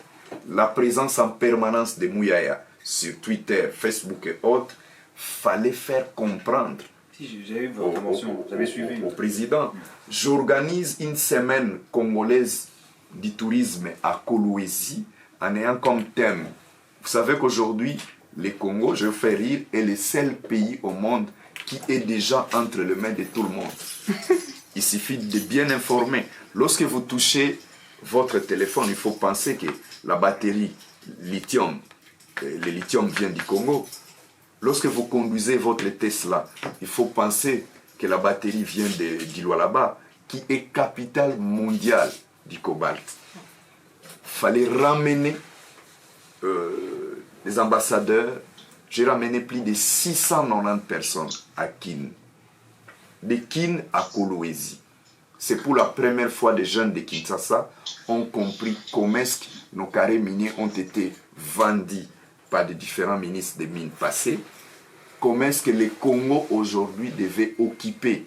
[SPEAKER 2] La présence en permanence de Mouyaya sur Twitter, Facebook et autres, fallait faire comprendre
[SPEAKER 6] Si, j'ai eu votre intervention, j'avais suivi.
[SPEAKER 2] au président. J'organise une semaine congolaise du tourisme à Kolwezi en ayant comme thème, vous savez qu'aujourd'hui, le Congo, je fais rire, est le seul pays au monde qui est déjà entre les mains de tout le monde. Il suffit de bien informer. Lorsque vous touchez votre téléphone, il faut penser que la batterie lithium, le lithium vient du Congo. Lorsque vous conduisez votre Tesla, il faut penser que la batterie vient du Lualaba, qui est capitale mondiale du cobalt. Il fallait ramener les ambassadeurs. J'ai ramené plus de 690 personnes à Kin. De Kin à Kolwezi. C'est pour la première fois des jeunes de Kinshasa ont compris comment est-ce que nos carrés miniers ont été vendus par des différents ministres des mines passés. Comment est-ce que le Congo aujourd'hui devait occuper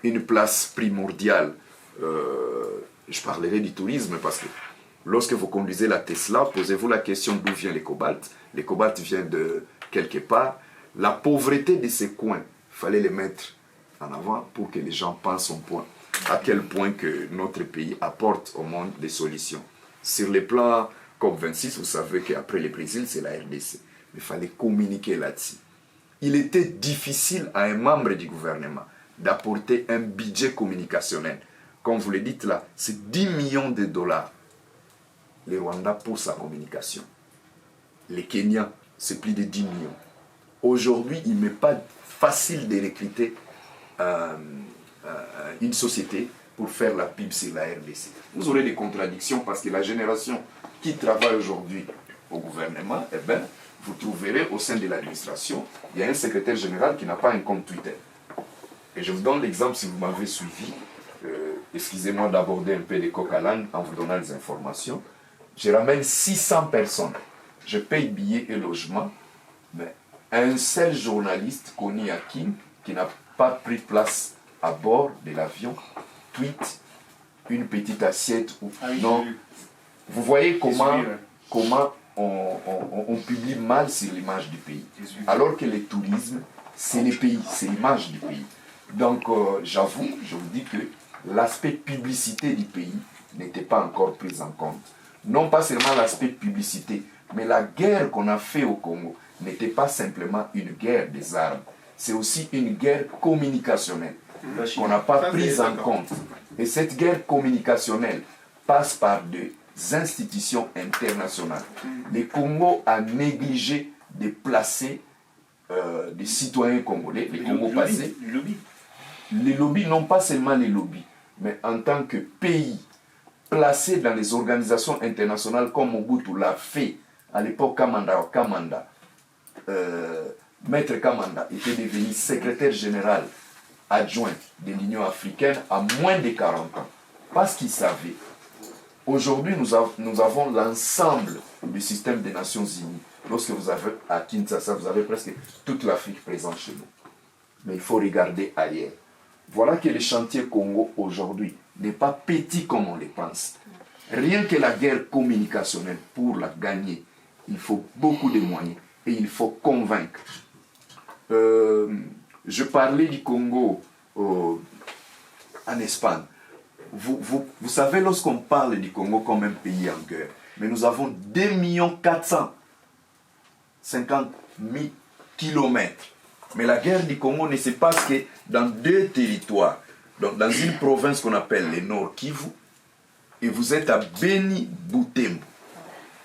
[SPEAKER 2] une place primordiale. Je parlerai du tourisme parce que lorsque vous conduisez la Tesla, posez-vous la question d'où vient le cobalt. Le cobalt vient de quelque part. La pauvreté de ces coins, il fallait les mettre en avant pour que les gens pensent au point, à quel point que notre pays apporte au monde des solutions. Sur le plan COP26, vous savez qu'après le Brésil, c'est la RDC. Il fallait communiquer là-dessus. Il était difficile à un membre du gouvernement d'apporter un budget communicationnel. Comme vous le dites là, c'est 10 millions de dollars. Le Rwanda pour sa communication. Les Kenyans, c'est plus de 10 millions. Aujourd'hui, il n'est pas facile de recruter une société pour faire la pub sur la RDC. Vous aurez des contradictions parce que la génération qui travaille aujourd'hui au gouvernement, eh bien, vous trouverez au sein de l'administration, il y a un secrétaire général qui n'a pas un compte Twitter. Et je vous donne l'exemple si vous m'avez suivi. Excusez-moi d'aborder un peu les coq à l'âne en vous donnant les informations. Je ramène 600 personnes. Je paye billets et logement. Mais un seul journaliste connu à Kin qui n'a pas pris place à bord de l'avion tweet une petite assiette ou non. Vous voyez comment on publie mal sur l'image du pays. Alors que le tourisme, c'est le pays, c'est l'image du pays. Donc j'avoue, je vous dis que l'aspect publicité du pays n'était pas encore pris en compte. Non pas seulement l'aspect publicité, mais la guerre qu'on a fait au Congo n'était pas simplement une guerre des armes. C'est aussi une guerre communicationnelle qu'on n'a pas prise en compte. Et cette guerre communicationnelle passe par des institutions internationales. Le Congo a négligé de placer des citoyens congolais, les Congo passés. Les lobbies, non pas seulement les lobbies, mais en tant que pays placé dans les organisations internationales comme Mobutu l'a fait à l'époque. Kamanda, Maître Kamanda était devenu secrétaire général adjoint de l'Union africaine à moins de 40 ans. Parce qu'il savait. Aujourd'hui, nous avons l'ensemble du système des Nations Unies. Lorsque vous avez à Kinshasa, vous avez presque toute l'Afrique présente chez nous. Mais il faut regarder ailleurs. Voilà que le chantier Congo aujourd'hui n'est pas petit comme on le pense. Rien que la guerre communicationnelle, pour la gagner, il faut beaucoup de moyens et il faut convaincre. Je parlais du Congo en Espagne. Vous savez, lorsqu'on parle du Congo comme un pays en guerre, mais nous avons 2 450 000 kilomètres. Mais la guerre du Congo ne se passe que dans 2 territoires. Donc, dans une province qu'on appelle le Nord Kivu, et vous êtes à Beni Butembo.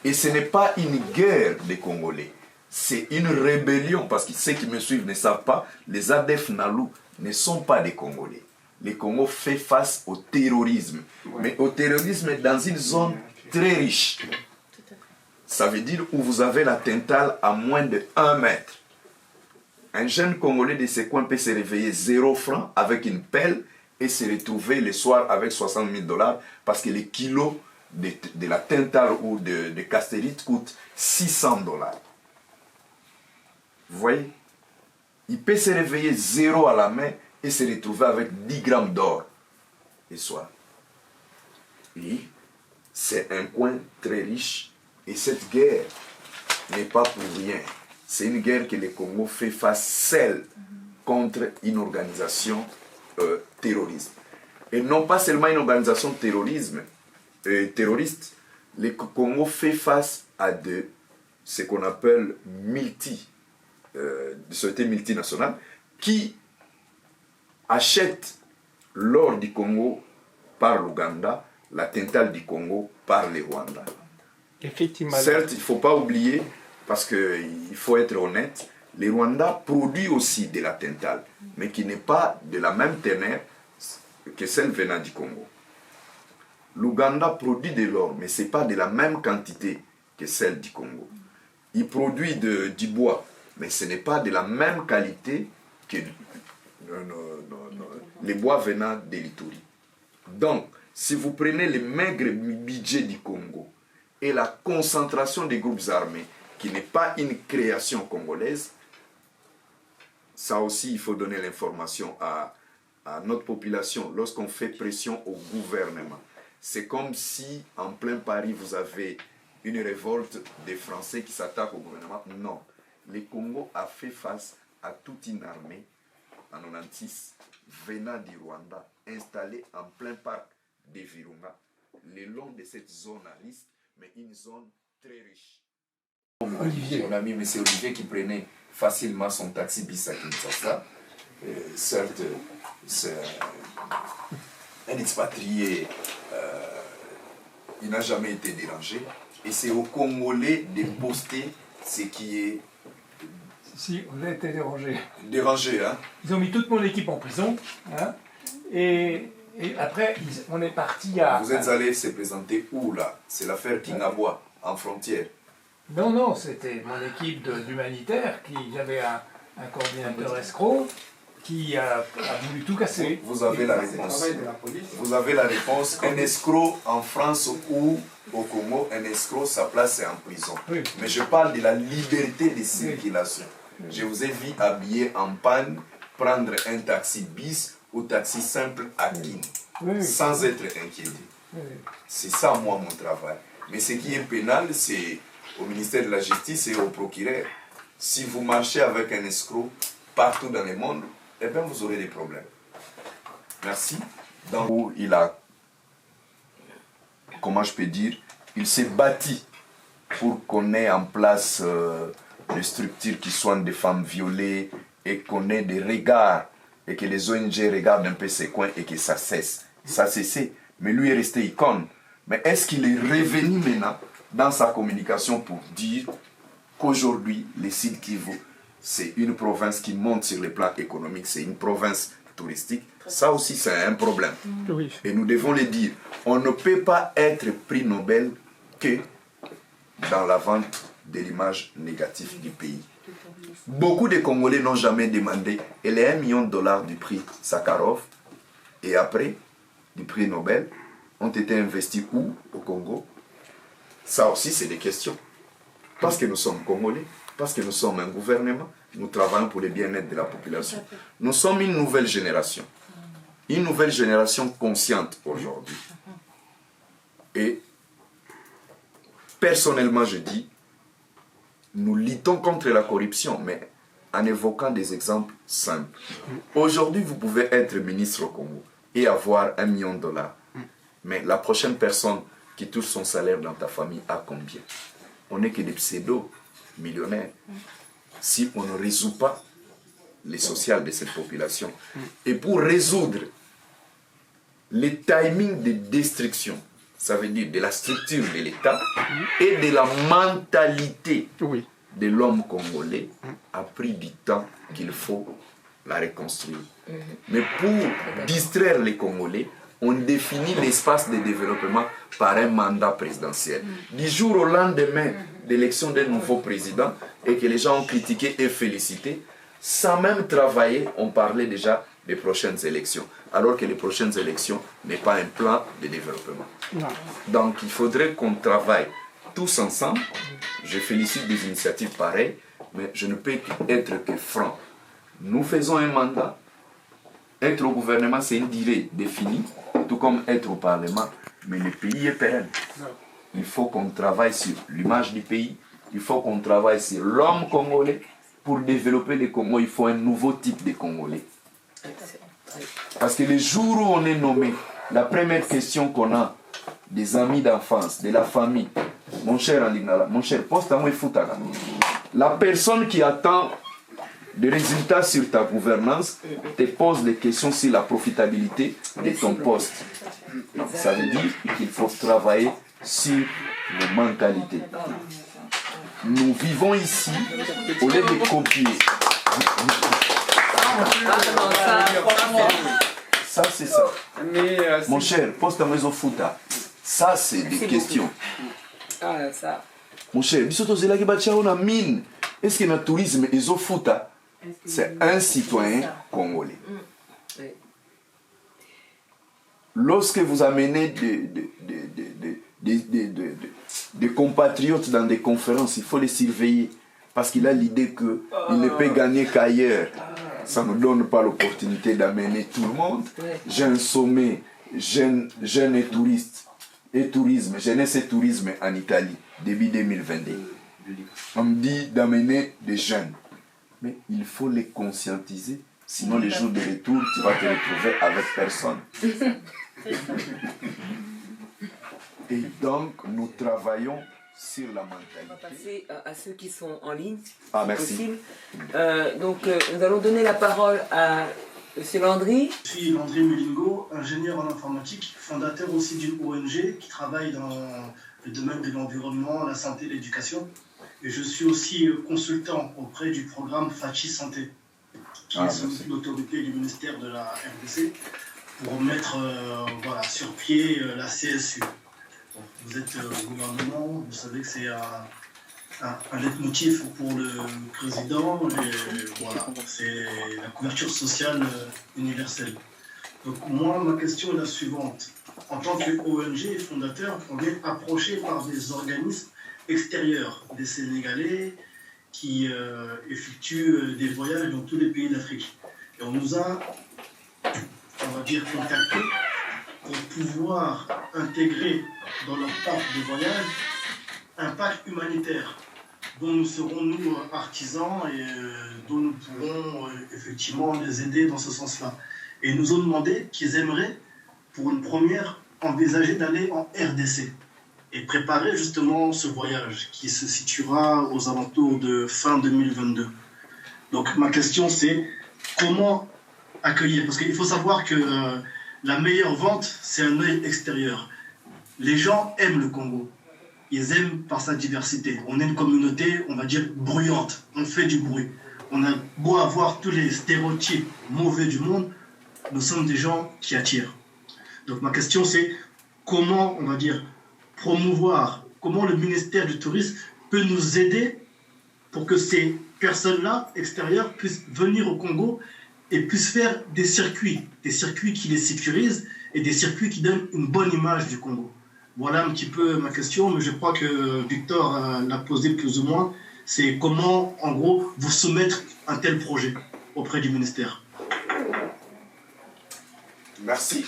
[SPEAKER 2] Et ce n'est pas une guerre des Congolais, c'est une rébellion, parce que ceux qui me suivent ne savent pas, les ADF Nalu ne sont pas des Congolais. Le Congo fait face au terrorisme, mais au terrorisme dans une zone très riche. Ça veut dire où vous avez la Tintale à moins de 1 mètre. Un jeune Congolais de ce coin peut se réveiller 0 francs avec une pelle et se retrouver le soir avec 60 000 $ parce que les kilos de la Tintale ou de castérite coûtent 600 $. Vous voyez? Il peut se réveiller 0 à la main et se retrouver avec 10 grammes d'or le soir. Et c'est un coin très riche et cette guerre n'est pas pour rien. C'est une guerre que le Congo fait face seul contre une organisation terroriste. Et non pas seulement une organisation terroriste, le Congo fait face à ce qu'on appelle de sociétés multinationales qui achètent l'or du Congo par l'Ouganda, la tintale du Congo par le Rwanda.
[SPEAKER 7] Effectivement.
[SPEAKER 2] Certes, il ne faut pas oublier, parce qu'il faut être honnête, le Rwanda produit aussi de la tintale, mais qui n'est pas de la même teneur que celle venant du Congo. L'Ouganda produit de l'or, mais ce n'est pas de la même quantité que celle du Congo. Il produit du bois, mais ce n'est pas de la même qualité que les bois venant de l'Ituri. Donc, si vous prenez le maigre budget du Congo et la concentration des groupes armés, qui n'est pas une création congolaise, ça aussi, il faut donner l'information à notre population lorsqu'on fait pression au gouvernement. C'est comme si, en plein Paris, vous avez une révolte des Français qui s'attaquent au gouvernement. Non. Le Congo a fait face à toute une armée en 96 venant du Rwanda, installée en plein parc de Virunga, le long de cette zone à risque, mais une zone très riche. Olivier, mon ami, M. Olivier, qui prenait facilement son taxi bis à Kinshasa. Certes, c'est un expatrié, il n'a jamais été dérangé. Et c'est aux Congolais de poster ce qui est...
[SPEAKER 7] Si, on a été dérangé.
[SPEAKER 2] Dérangé, hein.
[SPEAKER 7] Ils ont mis toute mon équipe en prison. Hein, et après, on est parti à...
[SPEAKER 2] Vous êtes allé se présenter où, là? C'est l'affaire Kingabois, en frontière.
[SPEAKER 7] Non, c'était mon équipe d'humanitaire qui avait un coordinateur escroc qui a voulu tout casser.
[SPEAKER 2] Vous avez la réponse. Vous avez la réponse. Un escroc en France ou au Congo, un escroc, sa place est en prison.
[SPEAKER 7] Oui.
[SPEAKER 2] Mais je parle de la liberté de circulation. Oui. Je vous ai vu habillé en panne, prendre un taxi bis ou taxi simple à Kin, sans être inquiété. Oui. C'est ça, moi, mon travail. Mais ce qui est pénal, c'est au ministère de la Justice et au procureur. Si vous marchez avec un escroc partout dans le monde, eh bien vous aurez des problèmes. Merci. Donc, il a, comment je peux dire, il s'est bâti pour qu'on ait en place des structures qui soignent des femmes violées et qu'on ait des regards et que les ONG regardent un peu ces coins et que ça cesse. Ça a cessé, mais lui est resté icône. Mais est-ce qu'il est revenu maintenant dans sa communication pour dire qu'aujourd'hui, le Sud Kivu, c'est une province qui monte sur le plan économique, c'est une province touristique? Ça aussi, c'est un problème.
[SPEAKER 7] Oui.
[SPEAKER 2] Et nous devons le dire. On ne peut pas être prix Nobel que dans la vente de l'image négative du pays. Beaucoup de Congolais n'ont jamais demandé et les 1 million de dollars du prix Sakharov et après du prix Nobel ont été investis où au Congo? Ça aussi, c'est des questions. Parce que nous sommes Congolais, parce que nous sommes un gouvernement, nous travaillons pour le bien-être de la population. Nous sommes une nouvelle génération. Une nouvelle génération consciente aujourd'hui. Et personnellement, je dis, nous luttons contre la corruption, mais en évoquant des exemples simples. Aujourd'hui, vous pouvez être ministre au Congo et avoir 1 million de dollars. Mais la prochaine personne qui touche son salaire dans ta famille a combien? On n'est que des pseudo-millionnaires. Si on ne résout pas les sociales de cette population. Et pour résoudre les timings de destruction, ça veut dire de la structure de l'État et de la mentalité de l'homme congolais, a pris du temps qu'il faut la reconstruire. Mais pour distraire les Congolais, on définit l'espace de développement par un mandat présidentiel. Du jour au lendemain de l'élection d'un nouveau président, et que les gens ont critiqué et félicité, sans même travailler, on parlait déjà des prochaines élections. Alors que les prochaines élections n'est pas un plan de développement. Non. Donc il faudrait qu'on travaille tous ensemble. Je félicite des initiatives pareilles, mais je ne peux être que franc. Nous faisons un mandat. Être au gouvernement, c'est une durée définie, tout comme être au Parlement, mais le pays est pérenne. Il faut qu'on travaille sur l'image du pays, il faut qu'on travaille sur l'homme congolais. Pour développer les Congos, il faut un nouveau type de Congolais. Parce que le jour où on est nommé, la première question qu'on a des amis d'enfance, de la famille, Mon cher Alingala, mon cher, poste-moi Foutaga. La personne qui attend des résultats sur ta gouvernance te pose des questions sur la profitabilité de ton poste. Ça veut dire qu'il faut travailler sur les mentalités. Nous vivons ici au lieu de copier. Ça, c'est ça. Mon cher, poste-moi Fouta. Ça, c'est des questions.
[SPEAKER 3] Ah, ça.
[SPEAKER 2] Mon cher, mine. Est-ce que le tourisme est au Fouta? C'est un citoyen congolais. Lorsque vous amenez des compatriotes dans des conférences, il faut les surveiller parce qu'il a l'idée qu'il ne peut gagner qu'ailleurs. Ça ne nous donne pas l'opportunité d'amener tout le monde. J'ai un sommet jeunes et touristes et tourisme, jeunesse et tourisme en Italie, début 2022. On me dit d'amener des jeunes. Mais il faut les conscientiser, sinon les jours de retour, tu vas te retrouver avec personne. Et donc, nous travaillons sur la mentalité.
[SPEAKER 3] On va passer à ceux qui sont en ligne,
[SPEAKER 2] ah,
[SPEAKER 3] si
[SPEAKER 2] merci.
[SPEAKER 3] possible. Nous allons donner la parole à M. Landry.
[SPEAKER 8] Je suis Landry Mulingo, ingénieur en informatique, fondateur aussi d'une ONG qui travaille dans le domaine de l'environnement, la santé et l'éducation. Et je suis aussi consultant auprès du programme Fachi Santé, qui est sous l'autorité du ministère de la RDC, pour mettre sur pied la CSU. Bon, vous êtes au gouvernement, vous savez que c'est un leitmotiv pour le président, et voilà, c'est la couverture sociale universelle. Donc moi, ma question est la suivante. En tant qu'ONG et fondateur, on est approché par des organismes extérieurs, des Sénégalais qui effectuent des voyages dans tous les pays d'Afrique. Et on nous a, on va dire, contactés pour pouvoir intégrer dans leur parc de voyage un pacte humanitaire dont nous serons, nous, artisans et dont nous pourrons effectivement les aider dans ce sens-là. Et ils nous ont demandé qu'ils aimeraient, pour une première, envisager d'aller en RDC et préparer justement ce voyage qui se situera aux alentours de fin 2022. Donc ma question c'est comment accueillir, parce qu'il faut savoir que la meilleure vente c'est un œil extérieur. Les gens aiment le Congo, ils aiment par sa diversité. On est une communauté, on va dire, bruyante, on fait du bruit. On a beau avoir tous les stéréotypes mauvais du monde, nous sommes des gens qui attirent. Donc ma question c'est comment, on va dire, promouvoir, comment le ministère du Tourisme peut nous aider pour que ces personnes-là, extérieures, puissent venir au Congo et puissent faire des circuits qui les sécurisent et des circuits qui donnent une bonne image du Congo. Voilà un petit peu ma question, mais je crois que Victor l'a posé plus ou moins. C'est comment, en gros, vous soumettre un tel projet auprès du ministère.
[SPEAKER 2] Merci.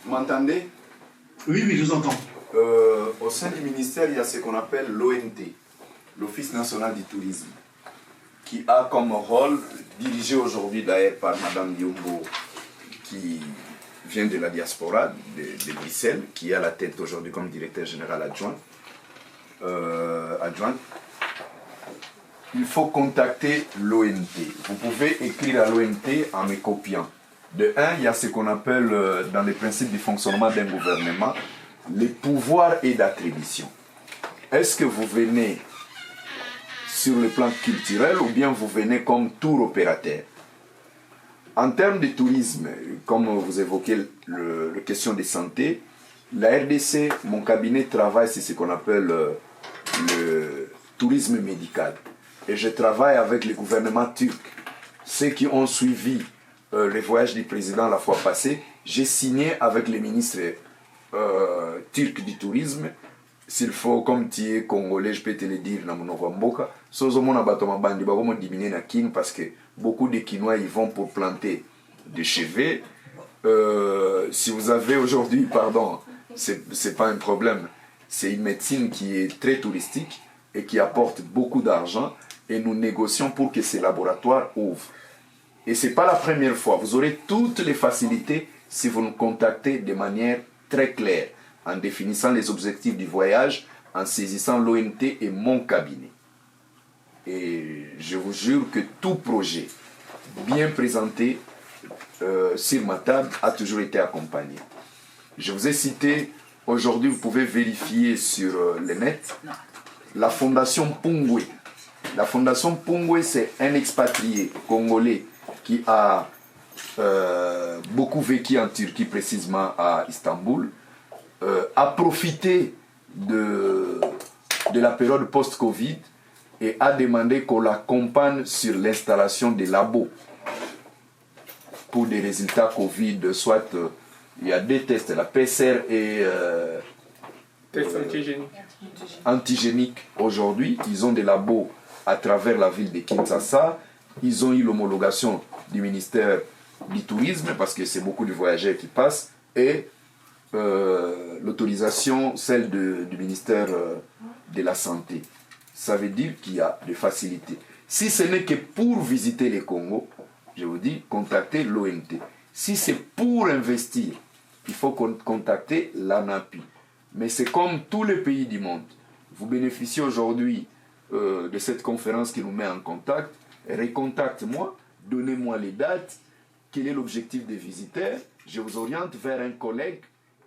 [SPEAKER 2] Vous m'entendez?
[SPEAKER 8] Oui, je vous entends.
[SPEAKER 2] Au sein du ministère, il y a ce qu'on appelle l'ONT, l'Office national du tourisme, qui a comme rôle, dirigé aujourd'hui d'ailleurs par Mme Yombo, qui vient de la diaspora de Bruxelles, qui est à la tête aujourd'hui comme directeur général adjoint. Il faut contacter l'ONT. Vous pouvez écrire à l'ONT en me copiant. De un, il y a ce qu'on appelle, dans les principes du fonctionnement d'un gouvernement, les pouvoirs et d'attribution. Est-ce que vous venez sur le plan culturel ou bien vous venez comme tour opérateur? En termes de tourisme, comme vous évoquez la question de santé, la RDC, mon cabinet travaille sur ce qu'on appelle le tourisme médical. Et je travaille avec le gouvernement turc. Ceux qui ont suivi le voyage du président la fois passée, j'ai signé avec les ministres turcs du tourisme. S'il faut, comme tu es congolais, je peux te le dire, dans mon Novamboka, parce que beaucoup de Quinois ils vont pour planter des cheveux. Si vous avez aujourd'hui, c'est pas un problème, c'est une médecine qui est très touristique et qui apporte beaucoup d'argent et nous négocions pour que ces laboratoires ouvrent. Et ce n'est pas la première fois. Vous aurez toutes les facilités si vous nous contactez de manière très claire, en définissant les objectifs du voyage, en saisissant l'ONT et mon cabinet. Et je vous jure que tout projet bien présenté sur ma table a toujours été accompagné. Je vous ai cité, aujourd'hui vous pouvez vérifier sur le net, la fondation Pungwe. La fondation Pungwe, c'est un expatrié congolais qui a beaucoup vécu en Turquie, précisément à Istanbul, a profité de la période post-Covid et a demandé qu'on l'accompagne sur l'installation des labos pour des résultats Covid, soit il y a des tests, la PCR et
[SPEAKER 9] Test
[SPEAKER 2] antigénique aujourd'hui. Ils ont des labos à travers la ville de Kinshasa. Ils ont eu l'homologation du ministère du Tourisme, parce que c'est beaucoup de voyageurs qui passent, et l'autorisation, celle du ministère de la Santé. Ça veut dire qu'il y a des facilités. Si ce n'est que pour visiter les Congo, je vous dis, contactez l'ONT. Si c'est pour investir, il faut contacter l'ANAPI. Mais c'est comme tous les pays du monde. Vous bénéficiez aujourd'hui de cette conférence qui nous met en contact. Recontacte-moi, donnez-moi les dates, quel est l'objectif des visiteurs. Je vous oriente vers un collègue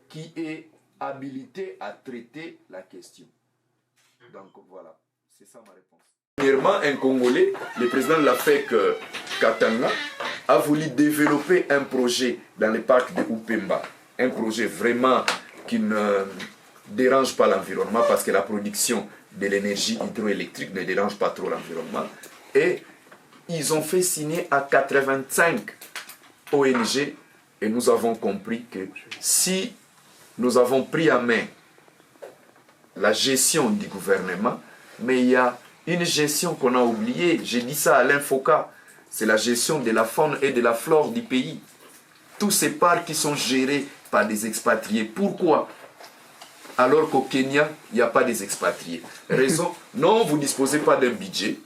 [SPEAKER 2] qui est habilité à traiter la question. Donc voilà, c'est ça ma réponse. Premièrement, un Congolais, le président de la FEC Katanga, a voulu développer un projet dans le parc de Upemba. Un projet vraiment qui ne dérange pas l'environnement, parce que la production de l'énergie hydroélectrique ne dérange pas trop l'environnement. Et ils ont fait signer à 85 ONG, et nous avons compris que si nous avons pris en main la gestion du gouvernement, mais il y a une gestion qu'on a oubliée, j'ai dit ça à Alain Foka, c'est la gestion de la faune et de la flore du pays. Tous ces parcs qui sont gérés par des expatriés. Pourquoi? Alors qu'au Kenya, il n'y a pas des expatriés. Raison, non, vous ne disposez pas d'un budget.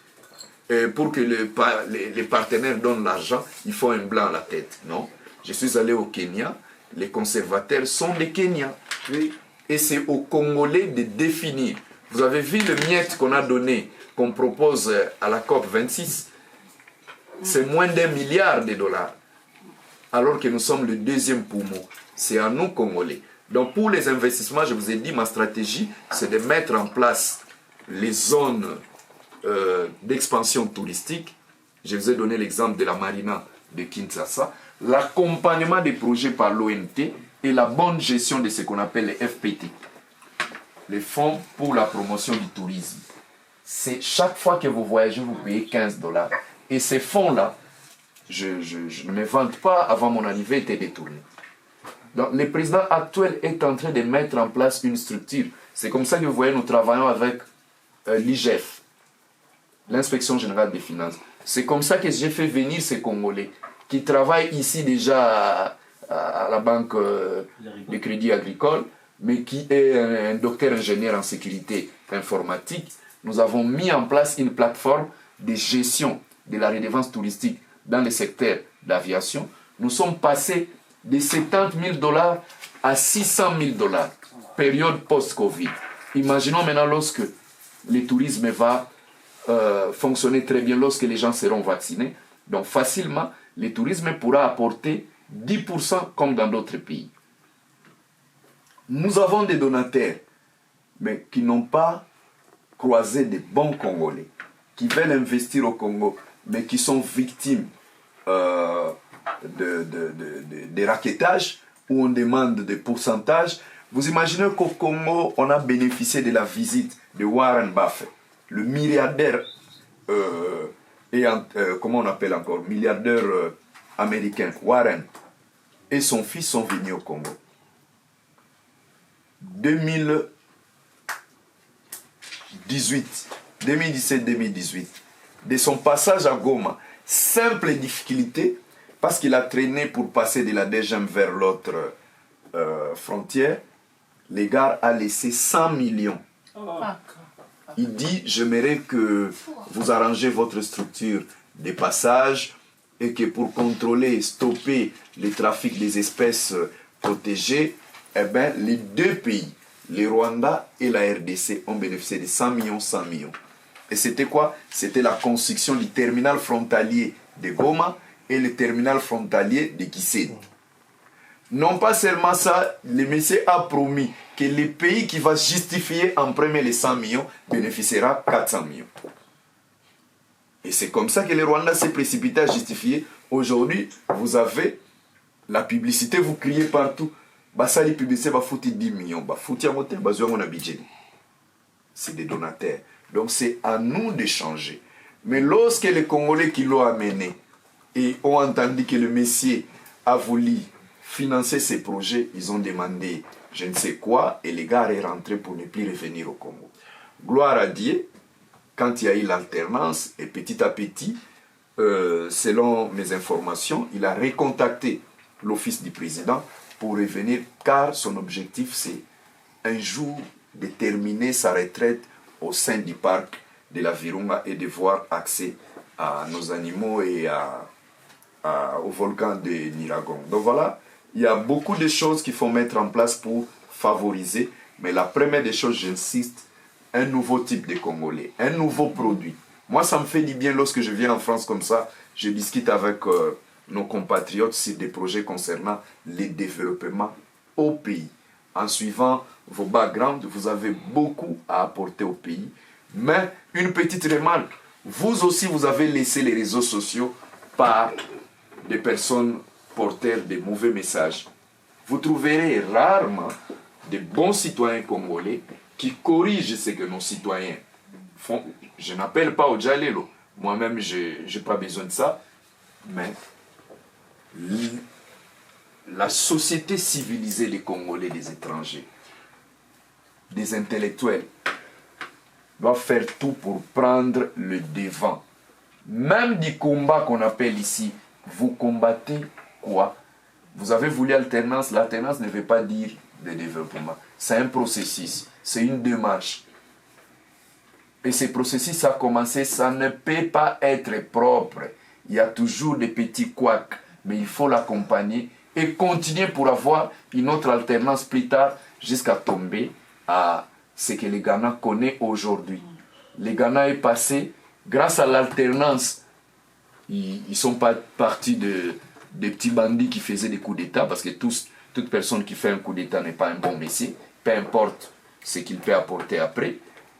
[SPEAKER 2] Pour que les partenaires donnent l'argent, il faut un blanc à la tête. Non. Je suis allé au Kenya, les conservateurs sont des Kenyans. Oui. Et c'est aux Congolais de définir. Vous avez vu le miette qu'on a donné, qu'on propose à la COP 26, c'est moins d'1 milliard de dollars. Alors que nous sommes le deuxième poumon. C'est à nous, Congolais. Donc pour les investissements, je vous ai dit, ma stratégie, c'est de mettre en place les zones d'expansion touristique. Je vous ai donné l'exemple de la marina de Kinshasa, l'accompagnement des projets par l'ONT et la bonne gestion de ce qu'on appelle les FPT, les fonds pour la promotion du tourisme. C'est chaque fois que vous voyagez, vous payez 15 $. Et ces fonds-là, je ne me vante pas, avant mon arrivée, étaient détournés. Donc le président actuel est en train de mettre en place une structure. C'est comme ça que vous voyez, nous travaillons avec l'IGF, l'inspection générale des finances. C'est comme ça que j'ai fait venir ces Congolais qui travaillent ici déjà à la Banque de Crédit Agricole, mais qui est un docteur ingénieur en sécurité informatique. Nous avons mis en place une plateforme de gestion de la redevance touristique dans le secteur d'aviation. Nous sommes passés de 70 000 $ à 600 000 $, période post-Covid. Imaginons maintenant lorsque le tourisme va fonctionner très bien, lorsque les gens seront vaccinés. Donc facilement, le tourisme pourra apporter 10% comme dans d'autres pays. Nous avons des donateurs, mais qui n'ont pas croisé des bons Congolais, qui veulent investir au Congo, mais qui sont victimes de raquetage, où on demande des pourcentages. Vous imaginez qu'au Congo, on a bénéficié de la visite de Warren Buffett, le milliardaire, comment on appelle encore, milliardaire américain, Warren, et son fils sont venus au Congo. 2017-2018, de son passage à Goma, simple difficulté, parce qu'il a traîné pour passer de la DGM vers l'autre frontière, le gars a laissé 100 millions. Il dit, j'aimerais que vous arrangez votre structure de passage et que pour contrôler et stopper le trafic des espèces protégées, eh bien, les deux pays, le Rwanda et la RDC ont bénéficié de 100 millions, 100 millions. Et c'était quoi? C'était la construction du terminal frontalier de Goma et le terminal frontalier de Kisédi. Non pas seulement ça, le monsieur a promis que le pays qui va justifier en premier les 100 millions bénéficiera 400 millions. Et c'est comme ça que le Rwanda s'est précipité à justifier. Aujourd'hui, vous avez la publicité, vous criez partout. Ça, les publicités va foutre 10 millions. C'est des donataires. Donc c'est à nous de changer. Mais lorsque les Congolais qui l'ont amené et ont entendu que le Messie a voulu financer ces projets, ils ont demandé je ne sais quoi et les gars est rentré pour ne plus revenir au Congo. Gloire à Dieu, quand il y a eu l'alternance et petit à petit, selon mes informations, il a recontacté l'office du président pour revenir car son objectif c'est un jour de terminer sa retraite au sein du parc de la Virunga et de voir accès à nos animaux et au volcan de Niragon. Donc voilà, il y a beaucoup de choses qu'il faut mettre en place pour favoriser, mais la première des choses, j'insiste, un nouveau type de Congolais, un nouveau produit. Moi, ça me fait du bien lorsque je viens en France comme ça, je discute avec nos compatriotes sur des projets concernant le développement au pays. En suivant vos backgrounds, vous avez beaucoup à apporter au pays. Mais une petite remarque, vous aussi vous avez laissé les réseaux sociaux par des personnes porteurs de mauvais messages. Vous trouverez rarement de bons citoyens congolais qui corrigent ce que nos citoyens font. Je n'appelle pas au Djalelo, moi-même je n'ai pas besoin de ça, mais la société civilisée des Congolais, des étrangers, des intellectuels, doit faire tout pour prendre le devant. Même du combat qu'on appelle ici, vous combattez quoi? Vous avez voulu alternance, l'alternance ne veut pas dire le développement. C'est un processus, c'est une démarche. Et ce processus a commencé, ça ne peut pas être propre. Il y a toujours des petits couacs, mais il faut l'accompagner et continuer pour avoir une autre alternance plus tard jusqu'à tomber à ce que le Ghana connaît aujourd'hui. Le Ghana est passé, grâce à l'alternance, ils ne sont pas partis des petits bandits qui faisaient des coups d'État, parce que toute personne qui fait un coup d'État n'est pas un bon messie, peu importe ce qu'il peut apporter après,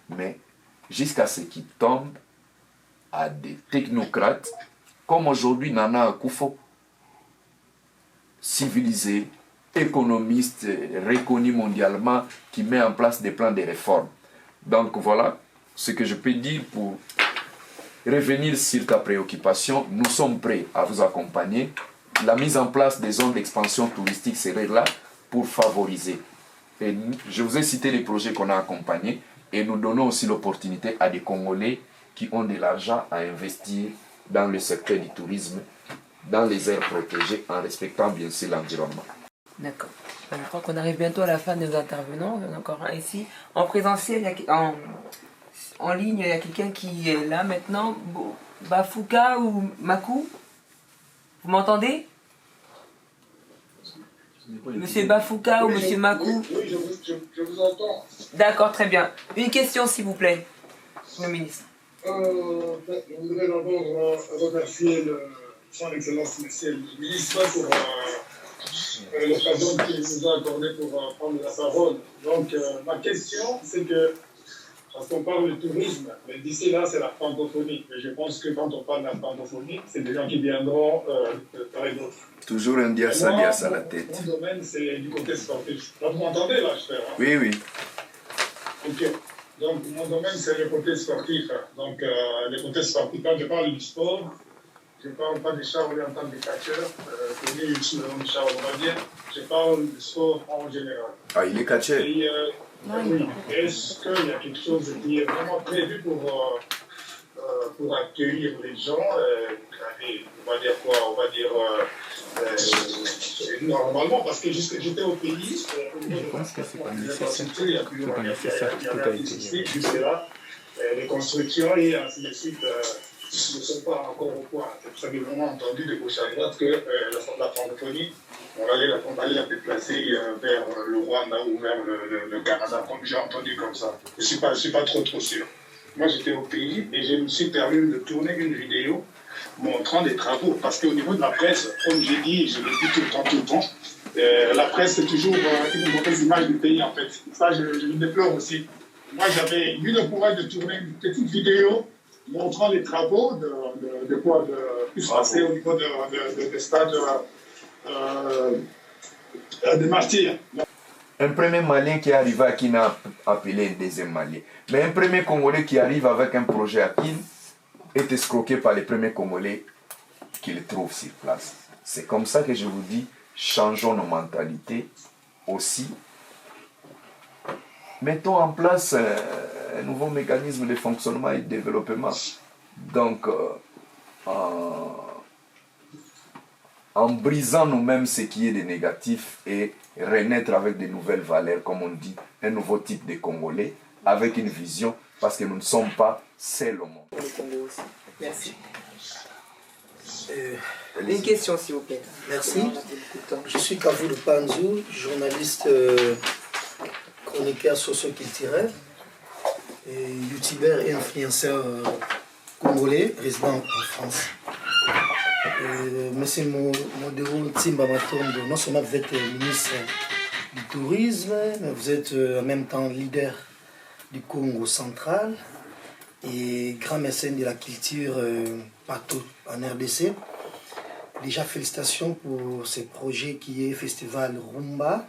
[SPEAKER 2] mais jusqu'à ce qu'il tombe à des technocrates, comme aujourd'hui Nana Akufo, civilisé, économiste, reconnu mondialement, qui met en place des plans de réforme. Donc voilà ce que je peux dire pour revenir sur ta préoccupation. Nous sommes prêts à vous accompagner. La mise en place des zones d'expansion touristique serait là pour favoriser. Et je vous ai cité les projets qu'on a accompagnés et nous donnons aussi l'opportunité à des Congolais qui ont de l'argent à investir dans le secteur du tourisme, dans les aires protégées, en respectant bien sûr l'environnement.
[SPEAKER 3] D'accord. Je crois qu'on arrive bientôt à la fin de nos intervenants. Il y en a encore un ici. En présentiel, en ligne, il y a quelqu'un qui est là maintenant. Bafouka ou Makou? Vous m'entendez? Monsieur Bafouka ou Monsieur Makou?
[SPEAKER 9] Oui, je vous entends.
[SPEAKER 3] D'accord, très bien. Une question, s'il vous plaît, le ministre.
[SPEAKER 9] Je voudrais d'abord remercier son Excellence, Monsieur le ministre, pour l'occasion qu'il nous a accordée pour prendre la parole. Donc, ma question, c'est que, parce qu'on parle de tourisme, mais d'ici là, c'est la francophonie. Mais je pense que quand on parle de la francophonie, c'est des gens qui viendront parler d'autres.
[SPEAKER 2] Toujours un dias à la tête.
[SPEAKER 9] Mon domaine, c'est du côté sportif. Là, vous m'entendez, là, j'espère, hein?
[SPEAKER 2] Oui, oui.
[SPEAKER 9] Ok. Donc, mon domaine, c'est le côté sportif. Donc, le côté sportif, quand je parle du sport, je ne parle pas des Charles en tant que catcheur, connu sous le nom de Charles Rovadier. Je parle du sport en général.
[SPEAKER 2] Ah, il est catcheur.
[SPEAKER 9] Oui. Est-ce qu'il y a quelque chose qui est vraiment prévu pour accueillir les gens on va dire quoi? On va dire normalement, parce que j'étais au pays.
[SPEAKER 10] Je pense que c'est pas nécessaire.
[SPEAKER 9] Il y a plus de jusque là, les constructions et ainsi de suite ne sont pas encore au point. C'est pour ça que j'ai vraiment entendu de gauche à droite que la francophonie On va la déplacer vers le Rwanda ou vers le Canada, comme j'ai entendu comme ça. Je ne suis pas trop sûr. Moi, j'étais au pays et je me suis permis de tourner une vidéo montrant des travaux. Parce qu'au niveau de la presse, comme j'ai dit, je le dis tout le temps, la presse, c'est toujours une mauvaise image du pays, en fait. Ça, je le déplore aussi. Moi, j'avais eu le courage de tourner une petite vidéo montrant les travaux de quoi qui se passaient au niveau des stades de martyrs.
[SPEAKER 2] Un premier Malien qui est arrivé à Kin a appelé un deuxième Malien. Mais un premier Congolais qui arrive avec un projet à Kin est escroqué par les premiers Congolais qui le trouvent sur place. C'est comme ça que je vous dis, changeons nos mentalités aussi. Mettons en place un nouveau mécanisme de fonctionnement et de développement. Donc, en brisant nous-mêmes ce qui est de négatif et renaître avec de nouvelles valeurs, comme on dit, un nouveau type de Congolais, avec une vision, parce que nous ne sommes pas seuls au monde.
[SPEAKER 3] Merci. Une question, s'il vous plaît.
[SPEAKER 1] Merci. Je suis Kavou de Panzou, journaliste chroniqueur socio-culturel, youtubeur et influenceur congolais résident en France. Monsieur Modero Tsimba Matondo, non seulement vous êtes ministre du Tourisme, mais vous êtes en même temps leader du Congo central et grand mécène de la culture partout en RDC. Déjà, félicitations pour ce projet qui est Festival Rumba.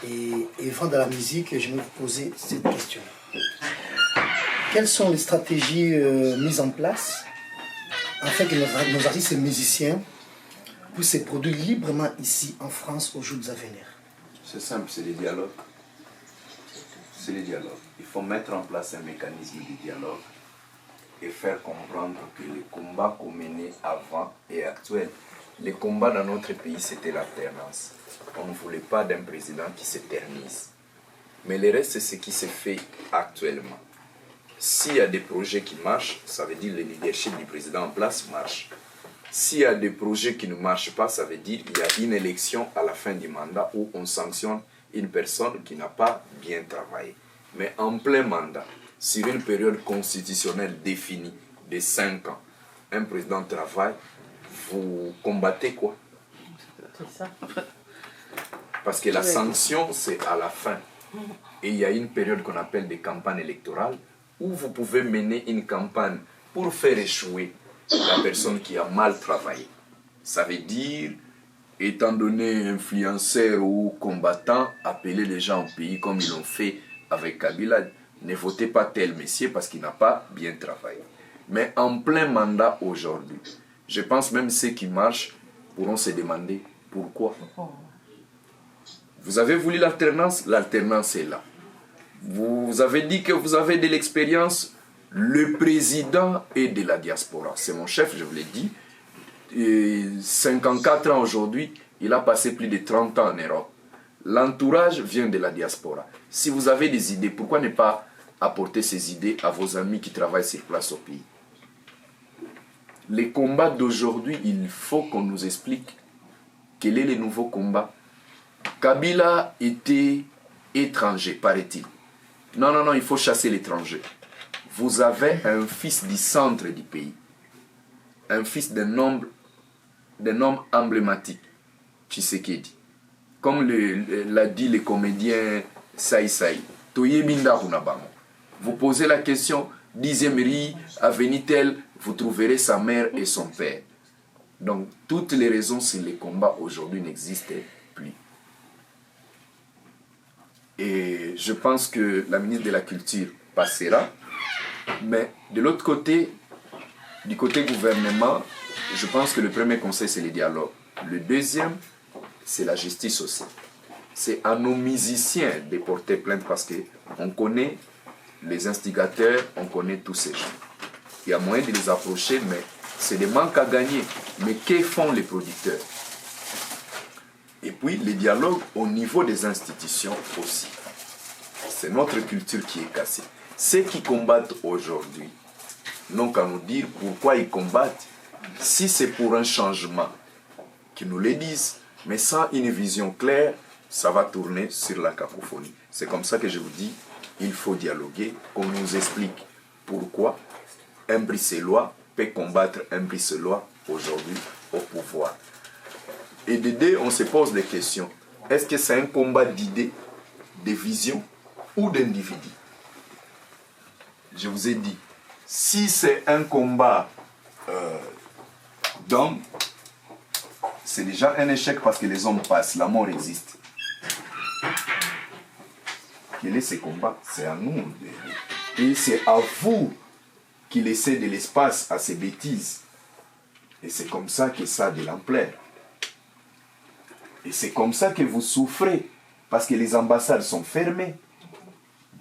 [SPEAKER 1] Et avant de la musique, je vais vous poser cette question. Quelles sont les stratégies mises en place afin que nos artistes et musiciens puissent se produire librement ici en France aux jours à venir?
[SPEAKER 2] C'est simple, c'est le dialogue. C'est le dialogue. Il faut mettre en place un mécanisme de dialogue et faire comprendre que les combats qu'on menait avant et actuels, les combats dans notre pays, c'était l'alternance. On ne voulait pas d'un président qui s'éternise. Mais le reste, c'est ce qui se fait actuellement. S'il y a des projets qui marchent, ça veut dire que le leadership du président en place marche. S'il y a des projets qui ne marchent pas, ça veut dire qu'il y a une élection à la fin du mandat où on sanctionne une personne qui n'a pas bien travaillé. Mais en plein mandat, sur une période constitutionnelle définie de 5 ans, un président travaille, vous combattez quoi? Parce que la sanction, c'est à la fin. Et il y a une période qu'on appelle des campagnes électorales où vous pouvez mener une campagne pour faire échouer la personne qui a mal travaillé. Ça veut dire, étant donné influenceur ou combattant, appeler les gens au pays comme ils l'ont fait avec Kabila. Ne votez pas tel messier parce qu'il n'a pas bien travaillé. Mais en plein mandat aujourd'hui, je pense même ceux qui marchent pourront se demander pourquoi. Vous avez voulu l'alternance est là. Vous avez dit que vous avez de l'expérience, le président est de la diaspora. C'est mon chef, je vous l'ai dit. Et 54 ans aujourd'hui, il a passé plus de 30 ans en Europe. L'entourage vient de la diaspora. Si vous avez des idées, pourquoi ne pas apporter ces idées à vos amis qui travaillent sur place au pays? Les combats d'aujourd'hui, il faut qu'on nous explique quel est le nouveau combat. Kabila était étranger, paraît-il. Non, il faut chasser l'étranger. Vous avez un fils du centre du pays, un fils d'un homme emblématique, Tshisekedi. Comme l'a dit le comédien Saï Saï, vous posez la question, 10e riz, avenue telle, vous trouverez sa mère et son père. Donc, toutes les raisons sur les combats aujourd'hui n'existent plus. Et je pense que la ministre de la Culture passera, mais de l'autre côté, du côté gouvernement, je pense que le premier conseil, c'est le dialogue. Le deuxième, c'est la justice aussi. C'est à nos musiciens de porter plainte parce qu'on connaît les instigateurs, on connaît tous ces gens. Il y a moyen de les approcher, mais c'est des manques à gagner. Mais que font les producteurs? Et puis, le dialogue au niveau des institutions aussi. C'est notre culture qui est cassée. Ceux qui combattent aujourd'hui n'ont qu'à nous dire pourquoi ils combattent. Si c'est pour un changement, qu'ils nous le disent. Mais sans une vision claire, ça va tourner sur la cacophonie. C'est comme ça que je vous dis, il faut dialoguer, qu'on nous explique pourquoi un Bruxellois peut combattre un Bruxellois aujourd'hui au pouvoir. Et de deux, on se pose des questions. Est-ce que c'est un combat d'idées, de visions ou d'individus? Je vous ai dit, si c'est un combat d'hommes, c'est déjà un échec parce que les hommes passent, la mort existe. Quel est ce combat? C'est à nous. Et c'est à vous qui laissez de l'espace à ces bêtises. Et c'est comme ça que ça a de l'ampleur. Et c'est comme ça que vous souffrez, parce que les ambassades sont fermées.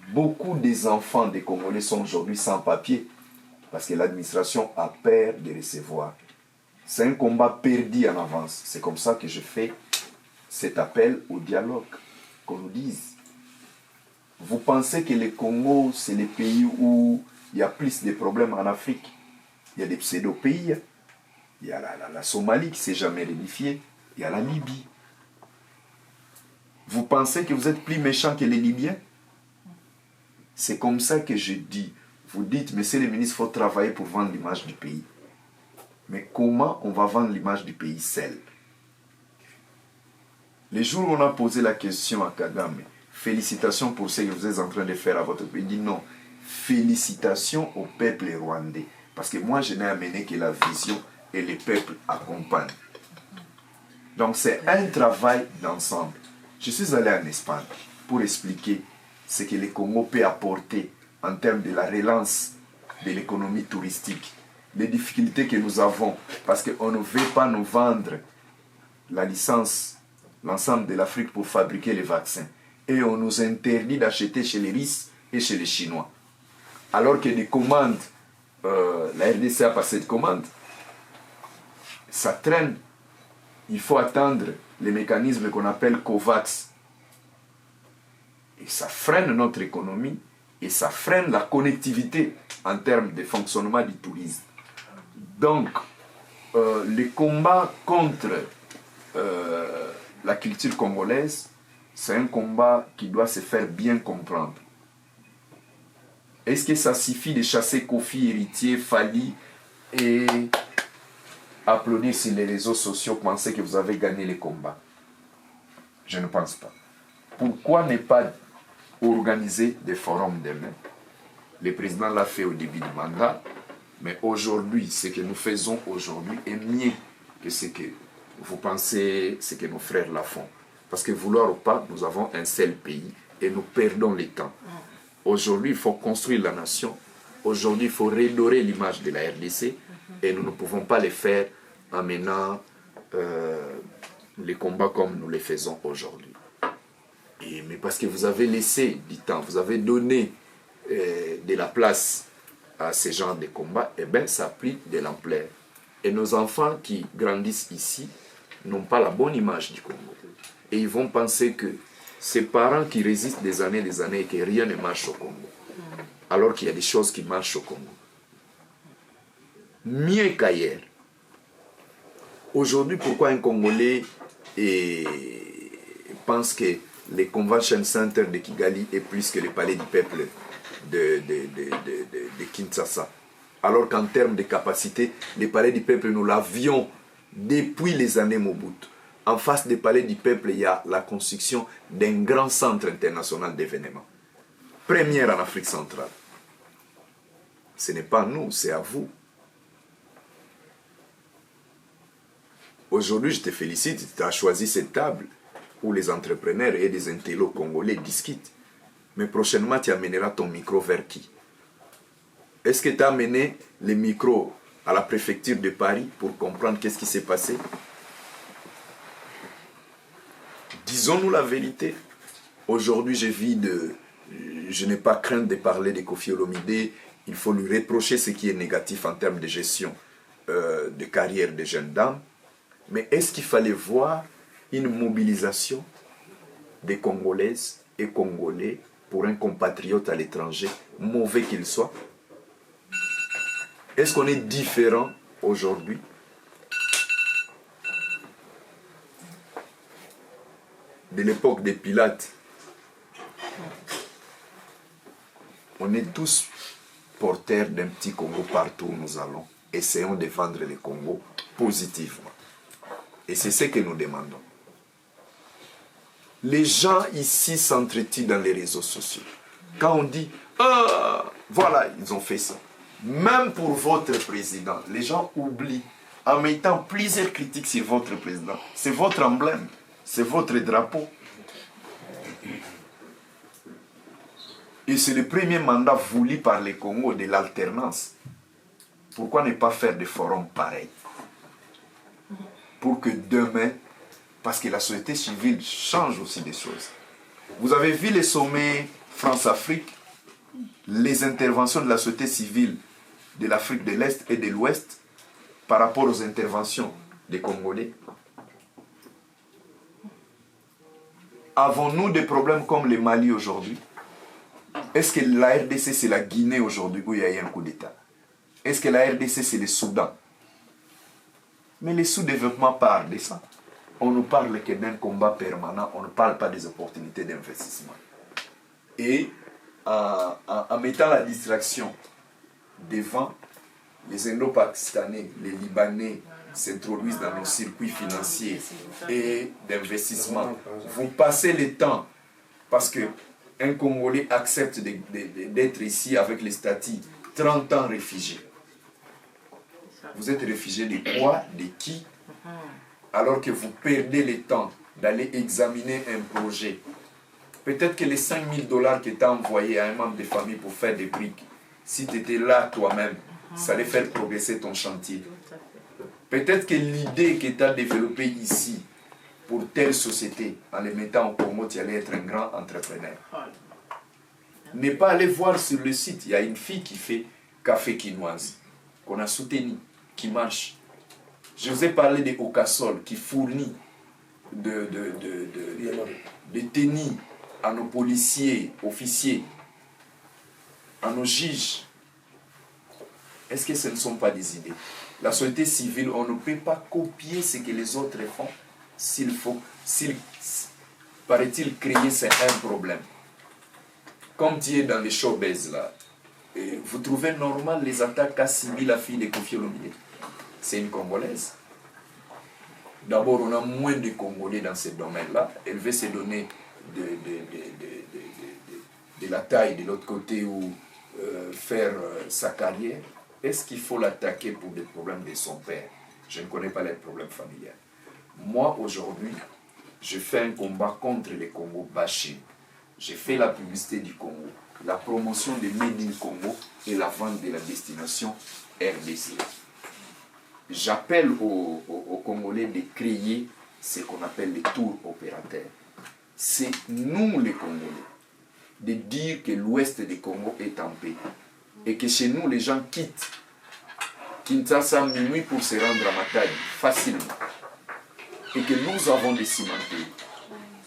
[SPEAKER 2] Beaucoup des enfants des Congolais sont aujourd'hui sans papier, parce que l'administration a peur de recevoir. C'est un combat perdu en avance. C'est comme ça que je fais cet appel au dialogue, qu'on nous dise. Vous pensez que le Congo, c'est le pays où il y a plus de problèmes en Afrique? Il y a des pseudo-pays. Il y a la Somalie qui ne s'est jamais réunifiée. Il y a la Libye. Vous pensez que vous êtes plus méchant que les Libyens? C'est comme ça que je dis. Vous dites, monsieur le ministre, il faut travailler pour vendre l'image du pays. Mais comment on va vendre l'image du pays seul? Les jours où on a posé la question à Kagame, félicitations pour ce que vous êtes en train de faire à votre pays, il dit non, félicitations au peuple rwandais. Parce que moi, je n'ai amené que la vision et le peuple accompagnent. Donc c'est un travail d'ensemble. Je suis allé en Espagne pour expliquer ce que le Congo peut apporter en termes de la relance de l'économie touristique. Les difficultés que nous avons, parce qu'on ne veut pas nous vendre la licence, l'ensemble de l'Afrique pour fabriquer les vaccins. Et on nous interdit d'acheter chez les Russes et chez les Chinois. Alors que des commandes, la RDC a passé de commandes, ça traîne. Il faut attendre les mécanismes qu'on appelle COVAX. Et ça freine notre économie et ça freine la connectivité en termes de fonctionnement du tourisme. Donc, le combat contre la culture congolaise, c'est un combat qui doit se faire bien comprendre. Est-ce que ça suffit de chasser Kofi, Héritier, Fali et applaudir sur les réseaux sociaux, penser que vous avez gagné les combats? Je ne pense pas. Pourquoi ne pas organiser des forums demain? Le président l'a fait au début du mandat, mais aujourd'hui, ce que nous faisons aujourd'hui est mieux que ce que vous pensez, ce que nos frères la font. Parce que vouloir ou pas, nous avons un seul pays et nous perdons le temps. Aujourd'hui, il faut construire la nation. Aujourd'hui, il faut redorer l'image de la RDC et nous ne pouvons pas le faire en menant les combats comme nous les faisons aujourd'hui. Mais parce que vous avez laissé du temps, vous avez donné de la place à ce genre de combats, eh bien, ça a pris de l'ampleur. Et nos enfants qui grandissent ici n'ont pas la bonne image du Congo. Et ils vont penser que ces parents qui résistent des années et que rien ne marche au Congo. Alors qu'il y a des choses qui marchent au Congo. Mieux qu'ailleurs. Aujourd'hui, pourquoi un Congolais pense que les convention centers de Kigali est plus que le palais du peuple de Kinshasa? Alors qu'en termes de capacité, le palais du peuple, nous l'avions depuis les années Mobutu. En face du palais du peuple, il y a la construction d'un grand centre international d'événements. Première en Afrique centrale. Ce n'est pas nous, c'est à vous. Aujourd'hui, je te félicite, tu as choisi cette table où les entrepreneurs et les intellos congolais discutent. Mais prochainement, tu amèneras ton micro vers qui? Est-ce que tu as amené les micros à la préfecture de Paris pour comprendre qu'est-ce qui s'est passé? Disons-nous la vérité. Aujourd'hui, je n'ai pas crainte de parler de Kofi Olomide. Il faut lui reprocher ce qui est négatif en termes de gestion de carrière des jeunes dames. Mais est-ce qu'il fallait voir une mobilisation des Congolaises et Congolais pour un compatriote à l'étranger, mauvais qu'il soit? Est-ce qu'on est différent aujourd'hui? de l'époque des Pilates, on est tous porteurs d'un petit Congo partout où nous allons. Essayons de vendre le Congo positivement. Et c'est ce que nous demandons. Les gens ici s'entretuent dans les réseaux sociaux. Quand on dit, ah, voilà, ils ont fait ça. Même pour votre président, les gens oublient, en mettant plusieurs critiques sur votre président. C'est votre emblème, c'est votre drapeau. Et c'est le premier mandat voulu par les Congos de l'alternance. Pourquoi ne pas faire des forums pareils? Pour que demain, parce que la société civile change aussi des choses. Vous avez vu les sommets France-Afrique, les interventions de la société civile de l'Afrique de l'Est et de l'Ouest par rapport aux interventions des Congolais. Avons-nous des problèmes comme le Mali aujourd'hui? Est-ce que la RDC c'est la Guinée aujourd'hui où il y a eu un coup d'État? Est-ce que la RDC c'est le Soudan? Mais le sous-développement parle de ça. On ne parle que d'un combat permanent, on ne parle pas des opportunités d'investissement. Et en mettant la distraction devant, les Indo-Pakistanais, les Libanais s'introduisent dans nos circuits financiers et d'investissement. Vous passez le temps parce qu'un Congolais accepte d'être ici avec les statuts 30 ans réfugié. Vous êtes réfugié de quoi? De qui? Alors que vous perdez le temps d'aller examiner un projet. Peut-être que les 5 000 $ que tu as envoyé à un membre de famille pour faire des briques, si tu étais là toi-même, ça allait faire progresser ton chantier. Peut-être que l'idée que tu as développée ici, pour telle société, en les mettant au Congo, tu allais être un grand entrepreneur. Ne pas aller voir sur le site, il y a une fille qui fait café quinoise, qu'on a soutenu, qui marche. Je vous ai parlé de Okasol, qui fournit de tennis à nos policiers, officiers, à nos juges. Est-ce que ce ne sont pas des idées? La société civile, on ne peut pas copier ce que les autres font. Paraît-il, créer, c'est un problème. Comme tu es dans les showbiz là, vous trouvez normal les attaques à Sibyl, la fille de Kofi Olomide? C'est une Congolaise. D'abord, on a moins de Congolais dans ce domaine-là. Elle veut se donner de la taille de l'autre côté ou faire sa carrière. Est-ce qu'il faut l'attaquer pour des problèmes de son père? Je ne connais pas les problèmes familiaux. Moi, aujourd'hui, je fais un combat contre les Congo bashing. J'ai fait la publicité du Congo, la promotion des Made in Congo et la vente de la destination RDC. J'appelle aux Congolais de créer ce qu'on appelle les tours opérateurs. C'est nous les Congolais de dire que l'ouest du Congo est en paix et que chez nous les gens quittent Kinshasa minuit pour se rendre à Matadi facilement et que nous avons des cimenteries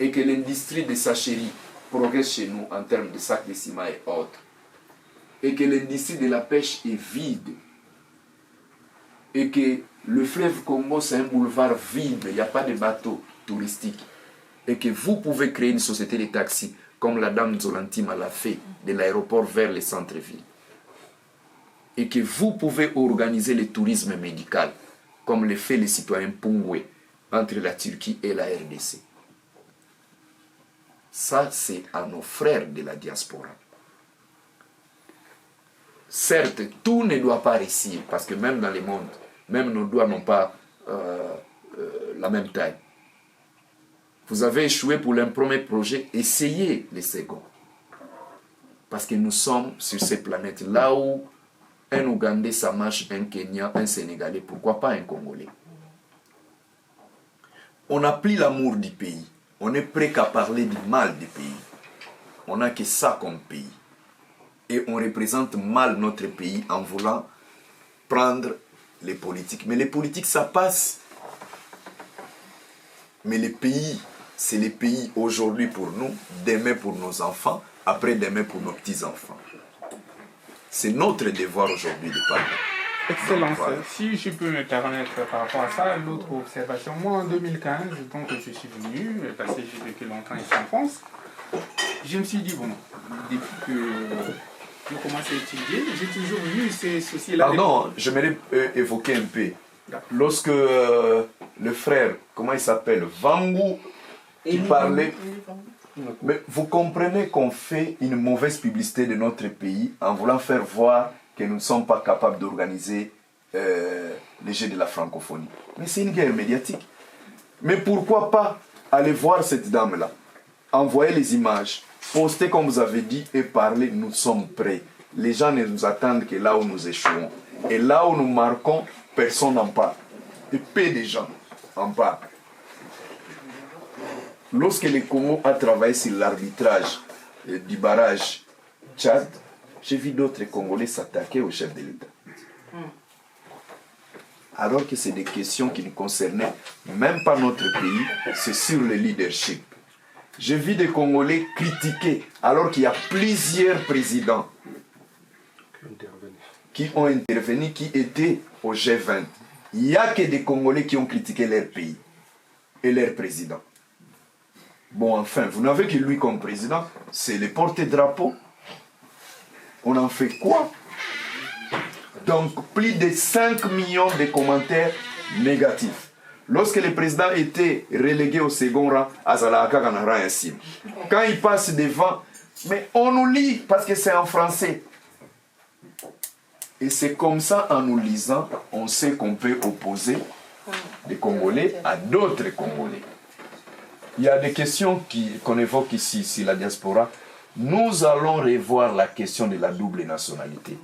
[SPEAKER 2] et que l'industrie des sacheries progresse chez nous en termes de sacs de ciment et autres et que l'industrie de la pêche est vide et que le fleuve Congo c'est un boulevard vide, il n'y a pas de bateaux touristiques et que vous pouvez créer une société de taxis comme la dame Zolantima l'a fait de l'aéroport vers les centres-villes et que vous pouvez organiser le tourisme médical comme le fait les citoyens Pungwe entre la Turquie et la RDC. Ça, c'est à nos frères de la diaspora. Certes, tout ne doit pas réussir, parce que même dans le monde, même nos doigts n'ont pas la même taille. Vous avez échoué pour un premier projet, essayez les seconds. Parce que nous sommes sur cette planète, là où un Ougandais, ça marche, un Kenyan, un Sénégalais, pourquoi pas un Congolais? On n'a plus l'amour du pays. On est prêt qu'à parler du mal du pays. On n'a que ça comme pays. Et on représente mal notre pays en voulant prendre les politiques. Mais les politiques, ça passe. Mais les pays, c'est les pays aujourd'hui pour nous, demain pour nos enfants, après-demain pour nos petits-enfants. C'est notre devoir aujourd'hui de parler.
[SPEAKER 10] Excellence,
[SPEAKER 2] Voilà.
[SPEAKER 10] si je peux me permettre par rapport à ça, l'autre observation, moi en 2015, donc je suis venu, parce que j'ai vécu longtemps ici en France, je me suis dit, bon, depuis que je commence à étudier, j'ai toujours vu ces soucis-là.
[SPEAKER 2] Pardon, j'aimerais évoquer un peu. Lorsque le frère, comment il s'appelle, Vangu, qui parlait... Mais vous comprenez qu'on fait une mauvaise publicité de notre pays en voulant faire voir que nous ne sommes pas capables d'organiser les Jeux de la francophonie. Mais c'est une guerre médiatique. Mais pourquoi pas aller voir cette dame-là, envoyer les images, poster comme vous avez dit et parler, nous sommes prêts. Les gens ne nous attendent que là où nous échouons. Et là où nous marquons, personne n'en parle. Et peu de gens en parlent. Lorsque le Congo a travaillé sur l'arbitrage du barrage Tchad, j'ai vu d'autres Congolais s'attaquer au chef de l'État. Alors que c'est des questions qui ne concernaient même pas notre pays, c'est sur le leadership. J'ai vu des Congolais critiquer, alors qu'il y a plusieurs présidents qui ont intervenu, qui étaient au G20. Il n'y a que des Congolais qui ont critiqué leur pays et leur président. Bon, enfin, vous n'avez que lui comme président, c'est le porte-drapeau. On en fait quoi? Donc, plus de 5 millions de commentaires négatifs. Lorsque le président était relégué au second rang, quand il passe devant, mais on nous lit parce que c'est en français. Et c'est comme ça, en nous lisant, on sait qu'on peut opposer des Congolais à d'autres Congolais. Il y a des questions qu'on évoque ici, sur la diaspora. Nous allons revoir la question de la double nationalité.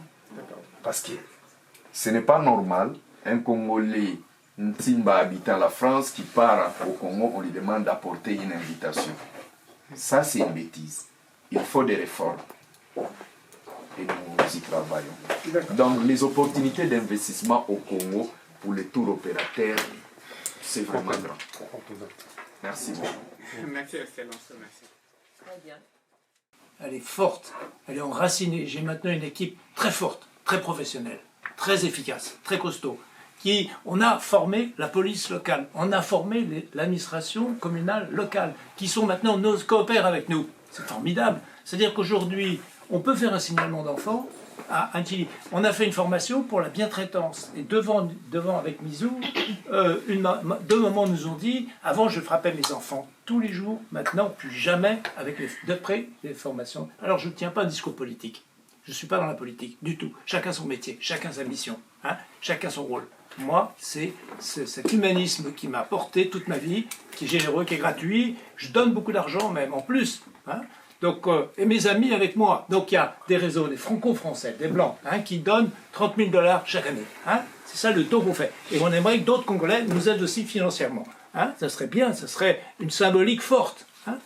[SPEAKER 2] Parce que ce n'est pas normal, un Congolais, Ntimba habitant la France, qui part au Congo, on lui demande d'apporter une invitation. Ça, c'est une bêtise. Il faut des réformes. Et nous y travaillons. Donc, les opportunités d'investissement au Congo pour les tours opérateurs, c'est vraiment grand. Merci beaucoup.
[SPEAKER 10] Merci, Excellence. Merci.
[SPEAKER 3] Très bien.
[SPEAKER 7] Elle est forte, elle est enracinée. J'ai maintenant une équipe très forte, très professionnelle, très efficace, très costaud. On a formé la police locale, on a formé l'administration communale locale, qui sont maintenant, coopèrent avec nous. C'est formidable. C'est-à-dire qu'aujourd'hui, on peut faire un signalement d'enfant à un Chili. On a fait une formation pour la bientraitance. Et devant avec Mizou, deux mamans nous ont dit, avant je frappais mes enfants tous les jours, maintenant plus jamais avec de près les formations. Alors je ne tiens pas un discours politique. Je ne suis pas dans la politique du tout. Chacun son métier, chacun sa mission, hein, chacun son rôle. Moi, c'est cet humanisme qui m'a porté toute ma vie, qui est généreux, qui est gratuit. Je donne beaucoup d'argent même en plus. Hein. Donc, et mes amis avec moi. Donc il y a des réseaux, des franco-français, des blancs, hein, qui donnent 30 000 $ chaque année. Hein. C'est ça le don qu'on fait. Et on aimerait que d'autres Congolais nous aident aussi financièrement. Hein. Ça serait bien, ça serait une symbolique forte. Hein.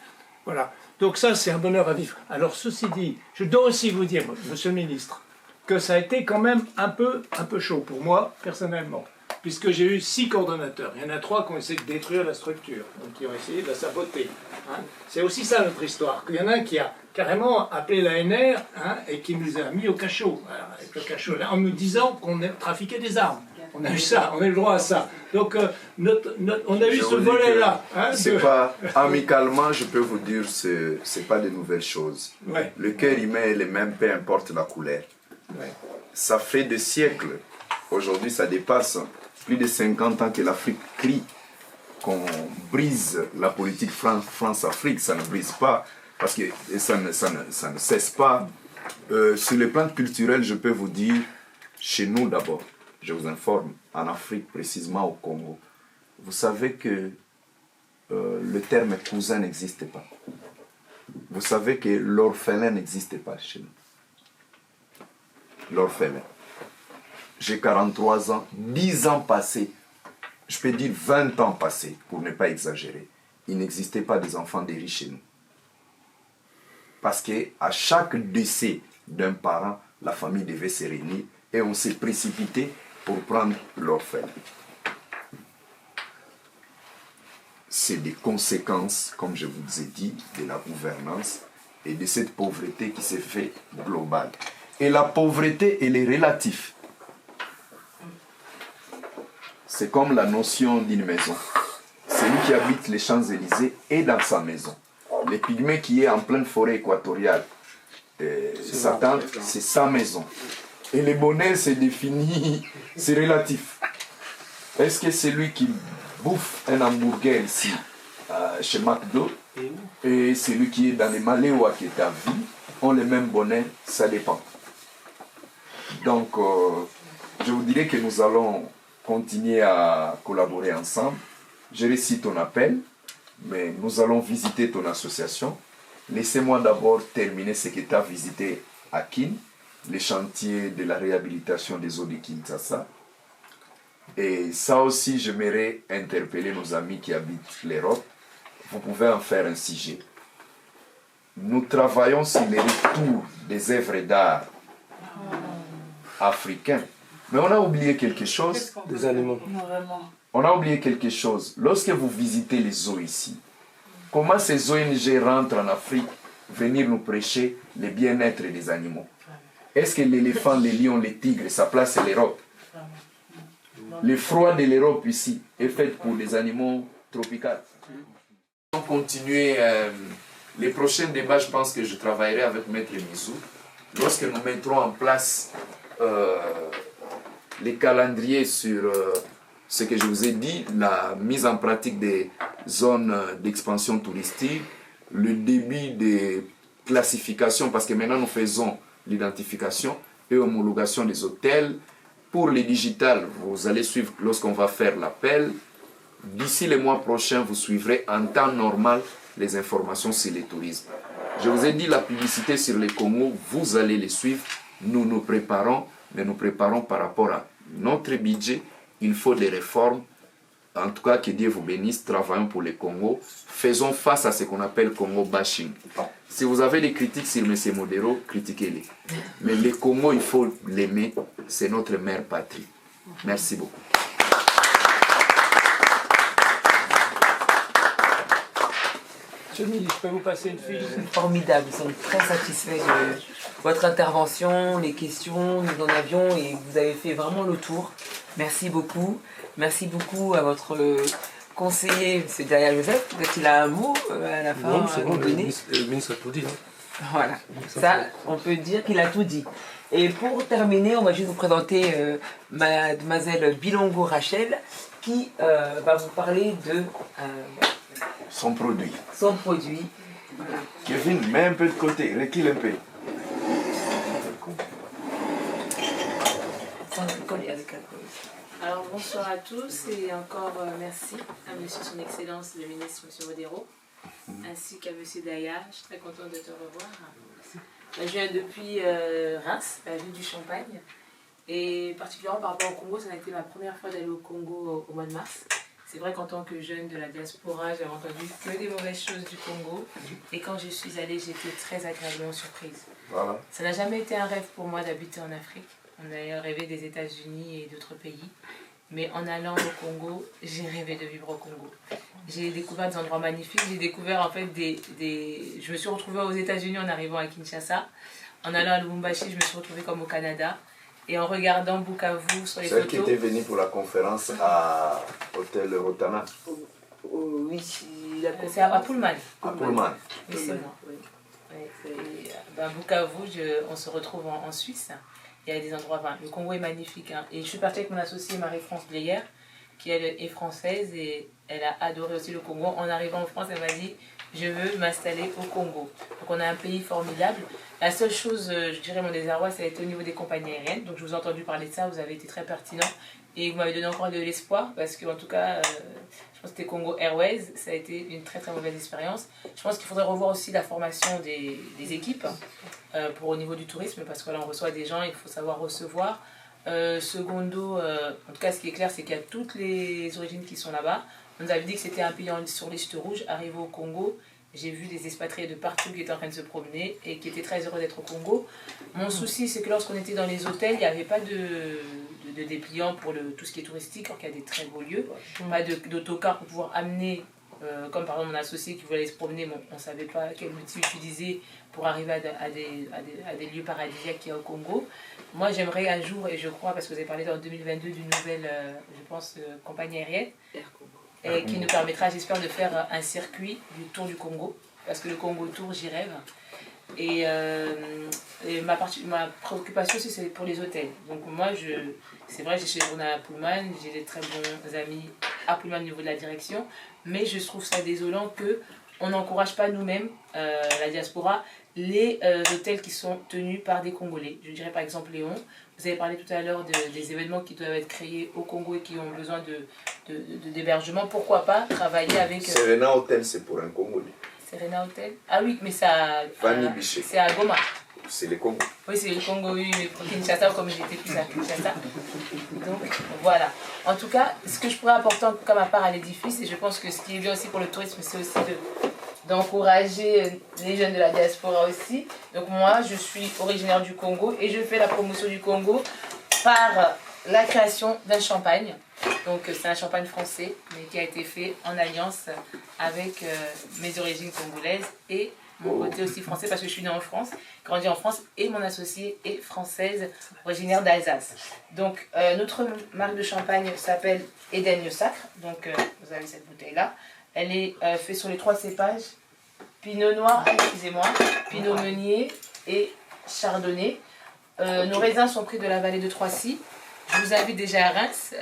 [SPEAKER 7] Voilà. Donc ça, c'est un bonheur à vivre. Alors ceci dit, je dois aussi vous dire, monsieur le ministre, que ça a été quand même un peu chaud pour moi, personnellement. Puisque j'ai eu 6 coordonnateurs. Il y en a 3 qui ont essayé de détruire la structure, donc qui ont essayé de la saboter. Hein. C'est aussi ça notre histoire. Il y en a un qui a carrément appelé l'ANR, hein, et qui nous a mis au cachot. Alors, avec le cachot là, en nous disant qu'on trafiquait des armes. On a eu ça, on a eu le droit à ça. Donc on a eu ce volet-là. Hein,
[SPEAKER 2] c'est pas amicalement, je peux vous dire, c'est pas de nouvelles choses.
[SPEAKER 7] Ouais.
[SPEAKER 2] Le cœur humain est le même, peu importe la couleur.
[SPEAKER 7] Ouais.
[SPEAKER 2] Ça fait des siècles. Aujourd'hui, ça dépasse plus de 50 ans que l'Afrique crie qu'on brise la politique France-Afrique. Ça ne brise pas, parce que ça ne cesse pas. Sur le plan culturel, je peux vous dire, chez nous d'abord, je vous informe, en Afrique, précisément au Congo, vous savez que le terme cousin n'existe pas. Vous savez que l'orphelin n'existe pas chez nous. L'orphelin. J'ai 43 ans, 10 ans passés, je peux dire 20 ans passés, pour ne pas exagérer. Il n'existait pas des enfants de riches chez nous. Parce qu'à chaque décès d'un parent, la famille devait se réunir et on s'est précipité pour prendre l'orphelin. C'est des conséquences, comme je vous ai dit, de la gouvernance et de cette pauvreté qui s'est fait globale. Et la pauvreté, elle est relative. c'est comme la notion d'une maison. Celui qui habite les Champs-Élysées est dans sa maison. Le pygmée qui est en pleine forêt équatoriale, sa tente, c'est sa maison. Et le bonheur, c'est défini, c'est relatif. Est-ce que celui qui bouffe un hamburger ici, chez McDo, et celui qui est dans les Maléois qui est à vie, ont le même bonheur? Ça dépend. Donc, je vous dirais que nous allons continuer à collaborer ensemble. J'ai reçu ton appel, mais nous allons visiter ton association. Laissez-moi d'abord terminer ce que tu as visité à Kin, les chantiers de la réhabilitation des eaux de Kinshasa. Et ça aussi, j'aimerais interpeller nos amis qui habitent l'Europe. Vous pouvez en faire un sujet. Nous travaillons sur le retour des œuvres d'art africains. Mais on a oublié quelque chose.
[SPEAKER 11] Des animaux.
[SPEAKER 2] On a oublié quelque chose. Lorsque vous visitez les eaux ici, comment ces ONG rentrent en Afrique venir nous prêcher le bien-être des animaux? Est-ce que l'éléphant, les lions, les tigres, sa place c'est l'Europe? Le froid de l'Europe ici est fait pour les animaux tropicaux. On va continuer les prochains débats. Je pense que je travaillerai avec Maître Mizou lorsque nous mettrons en place les calendriers sur ce que je vous ai dit, la mise en pratique des zones d'expansion touristique, le début des classifications, parce que maintenant nous faisons l'identification et homologation des hôtels. Pour les digital, vous allez suivre lorsqu'on va faire l'appel. D'ici les mois prochains, vous suivrez en temps normal les informations sur le tourisme. Je vous ai dit la publicité sur les Congo, vous allez les suivre. Nous nous préparons, mais nous préparons par rapport à notre budget. Il faut des réformes. En tout cas, que Dieu vous bénisse. Travaillons pour le Congo. Faisons face à ce qu'on appelle Congo bashing. Si vous avez des critiques sur M. Modero, critiquez-les. Mais le Congo, il faut l'aimer. C'est notre mère patrie. Merci beaucoup.
[SPEAKER 7] Monsieur le ministre, je peux vous passer une fiche?
[SPEAKER 3] Formidable, nous sommes très satisfaits de votre intervention, les questions, nous en avions et vous avez fait vraiment le tour. Merci beaucoup. Merci beaucoup à votre conseiller, M. Daya Joseph. Peut-être qu'il a un mot à la fin
[SPEAKER 11] Non, c'est bon, le
[SPEAKER 3] donner.
[SPEAKER 11] ministre a tout dit.
[SPEAKER 3] Voilà, ça on peut dire qu'il a tout dit. Et pour terminer, on va juste vous présenter mademoiselle Bilongo Rachel qui va vous parler de
[SPEAKER 2] son produit.
[SPEAKER 3] Son produit.
[SPEAKER 2] Kevin, mets un peu de côté, recule un peu.
[SPEAKER 5] Alors bonsoir à tous et encore merci à Monsieur Son Excellence le ministre Monsieur Modero ainsi qu'à Monsieur Daya. Je suis très contente de te revoir. Je viens depuis Reims, la ville du Champagne, et particulièrement par rapport au Congo, ça a été ma première fois d'aller au Congo au mois de mars. C'est vrai qu'en tant que jeune de la diaspora, j'avais entendu que des mauvaises choses du Congo, et quand je suis allée, j'étais très agréablement surprise.
[SPEAKER 2] Voilà.
[SPEAKER 5] Ça n'a jamais été un rêve pour moi d'habiter en Afrique. On a rêvé des États-Unis et d'autres pays. Mais en allant au Congo, j'ai rêvé de vivre au Congo. J'ai découvert des endroits magnifiques. J'ai découvert en fait Je me suis retrouvée aux États-Unis en arrivant à Kinshasa. En allant à Lubumbashi, je me suis retrouvée comme au Canada. Et en regardant Bukavu sur les photos...
[SPEAKER 2] Celle qui était venue pour la conférence à Hôtel Rotana.
[SPEAKER 3] Oui,
[SPEAKER 5] c'est à Pullman.
[SPEAKER 2] À Pullman.
[SPEAKER 5] Oui, c'est moi. Oui. Bukavu, on se retrouve en Suisse. Il y a des endroits, le Congo est magnifique. Hein. Et je suis partie avec mon associée Marie-France Bleyer, qui elle est française et elle a adoré aussi le Congo. En arrivant en France, elle m'a dit « Je veux m'installer au Congo ». Donc on a un pays formidable. La seule chose, je dirais mon désarroi, ça a été au niveau des compagnies aériennes. Donc je vous ai entendu parler de ça, vous avez été très pertinent. Et vous m'avez donné encore de l'espoir parce qu'en tout cas, je pense que c'était Congo Airways, ça a été une très très mauvaise expérience. Je pense qu'il faudrait revoir aussi la formation des équipes pour au niveau du tourisme parce que là on reçoit des gens, il faut savoir recevoir. Secondo, en tout cas ce qui est clair c'est qu'il y a toutes les origines qui sont là-bas. On nous avait dit que c'était un pays sur liste rouge. Arrivé au Congo, j'ai vu des expatriés de partout qui étaient en train de se promener et qui étaient très heureux d'être au Congo. Mon souci c'est que lorsqu'on était dans les hôtels, il n'y avait pas de dépliant pour tout ce qui est touristique, alors qu'il y a des très beaux lieux. Pas d'autocar pour pouvoir amener Comme par exemple mon associé qui voulait aller se promener, bon, on ne savait pas quel outil utiliser pour arriver à des lieux paradisiaques qu'il y a au Congo. Moi j'aimerais un jour, et je crois, parce que vous avez parlé en 2022 d'une nouvelle, je pense, compagnie aérienne, et qui nous permettra, j'espère, de faire un circuit du tour du Congo, parce que le Congo Tour, j'y rêve. Et ma préoccupation aussi, c'est pour les hôtels. Donc moi, c'est vrai, j'ai séjourné à Pullman, j'ai des très bons amis à Pullman au niveau de la direction, mais je trouve ça désolant qu'on n'encourage pas nous-mêmes, la diaspora, les hôtels qui sont tenus par des Congolais. Je dirais par exemple Léon, vous avez parlé tout à l'heure des événements qui doivent être créés au Congo et qui ont besoin d'hébergement. Pourquoi pas travailler avec...
[SPEAKER 2] Serena Hotel, c'est pour un Congolais.
[SPEAKER 5] Serena Hotel. Ah oui, mais c'est à Goma.
[SPEAKER 2] C'est le Congo.
[SPEAKER 5] Oui, c'est le Congo, oui, mais pour Kinshasa, comme j'étais plus à Kinshasa. Donc, voilà. En tout cas, ce que je pourrais apporter en tout cas ma part à l'édifice, et je pense que ce qui est bien aussi pour le tourisme, c'est aussi d'encourager les jeunes de la diaspora aussi. Donc moi, je suis originaire du Congo et je fais la promotion du Congo par la création d'un champagne. Donc c'est un champagne français, mais qui a été fait en alliance avec mes origines congolaises et mon côté aussi français, parce que je suis née en France, grandi en France, et mon associée est française, originaire d'Alsace. Donc notre marque de champagne s'appelle Eden Le Sacre. Donc vous avez cette bouteille-là. Elle est faite sur les 3 cépages, Pinot Noir, excusez-moi, Pinot Meunier et Chardonnay. Nos raisins sont pris de la vallée de Troissy. Je vous invite déjà à Reims,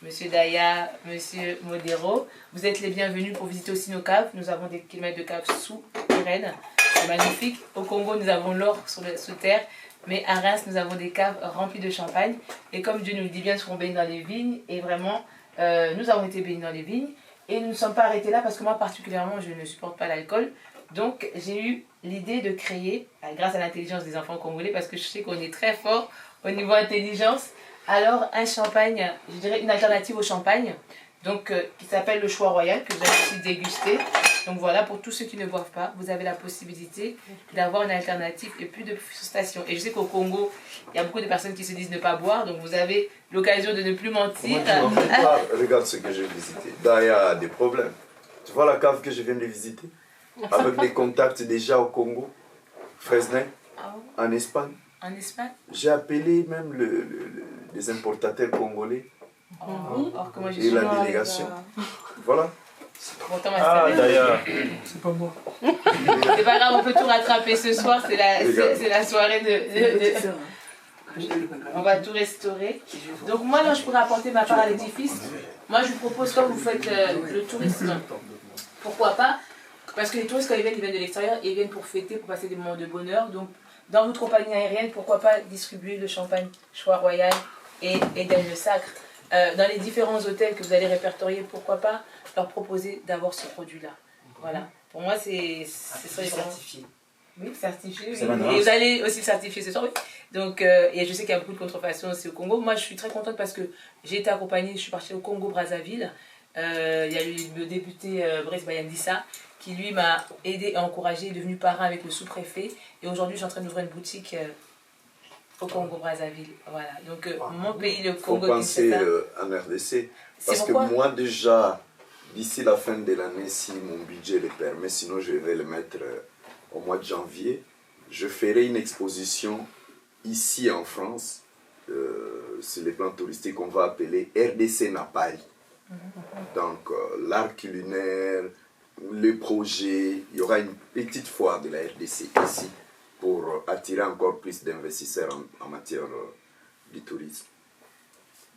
[SPEAKER 5] Monsieur Daya, Monsieur Modero. Vous êtes les bienvenus pour visiter aussi nos caves. Nous avons des kilomètres de caves sous les Rennes. C'est magnifique. Au Congo, nous avons l'or sous terre. Mais à Reims, nous avons des caves remplies de champagne. Et comme Dieu nous le dit bien, nous serons bénis dans les vignes. Et vraiment, nous avons été bénis dans les vignes. Et nous ne sommes pas arrêtés là parce que moi, particulièrement, je ne supporte pas l'alcool. Donc, j'ai eu l'idée de créer, grâce à l'intelligence des enfants congolais, parce que je sais qu'on est très fort au niveau intelligence, alors un champagne, je dirais une alternative au champagne, donc qui s'appelle le Choix Royal, que vous allez aussi déguster. Donc voilà, pour tous ceux qui ne boivent pas, vous avez la possibilité d'avoir une alternative et plus de frustration. Et je sais qu'au Congo, il y a beaucoup de personnes qui se disent ne pas boire, donc vous avez l'occasion de ne plus mentir.
[SPEAKER 2] Regarde ce que j'ai visité. Là, il y a des problèmes. Tu vois la cave que je viens de visiter? Avec des contacts déjà au Congo, Fresnay, en Espagne.
[SPEAKER 5] En Espagne?
[SPEAKER 2] J'ai appelé même les importateurs congolais et la délégation. Voilà.
[SPEAKER 7] D'ailleurs, c'est pas moi.
[SPEAKER 5] C'est pas grave, on peut tout rattraper ce soir, c'est la soirée on va tout restaurer. Donc moi, là, je pourrais apporter ma part à l'édifice. Moi, je vous propose, comme vous faites le tourisme, pourquoi pas? Parce que les touristes, quand ils viennent de l'extérieur, ils viennent pour fêter, pour passer des moments de bonheur. Donc, dans votre compagnie aérienne, pourquoi pas distribuer le champagne Choix Royal et Eden Le Sacre dans les différents hôtels que vous allez répertorier, pourquoi pas leur proposer d'avoir ce produit-là. Voilà. Pour moi, c'est certifié. Oui, certifié. Oui. Et vous allez aussi le certifier ce soir, oui. Donc, et je sais qu'il y a beaucoup de contrefaçons aussi au Congo. Moi, je suis très contente parce que j'ai été accompagnée, je suis partie au Congo-Brazzaville. Il y a eu le député Brice Bayandissa qui lui m'a aidé et encouragé, est devenu parrain avec le sous-préfet. Et aujourd'hui, je suis en train d'ouvrir une boutique au Congo-Brazzaville. Voilà. Donc, mon pays, le Congo.
[SPEAKER 2] Il faut penser en RDC. Parce que moi, déjà, d'ici la fin de l'année, si mon budget le permet, sinon je vais le mettre au mois de janvier, je ferai une exposition ici en France, sur les plans touristiques qu'on va appeler RDC Napari. Donc, l'art culinaire, le projet, il y aura une petite foire de la RDC ici pour attirer encore plus d'investisseurs en matière du tourisme.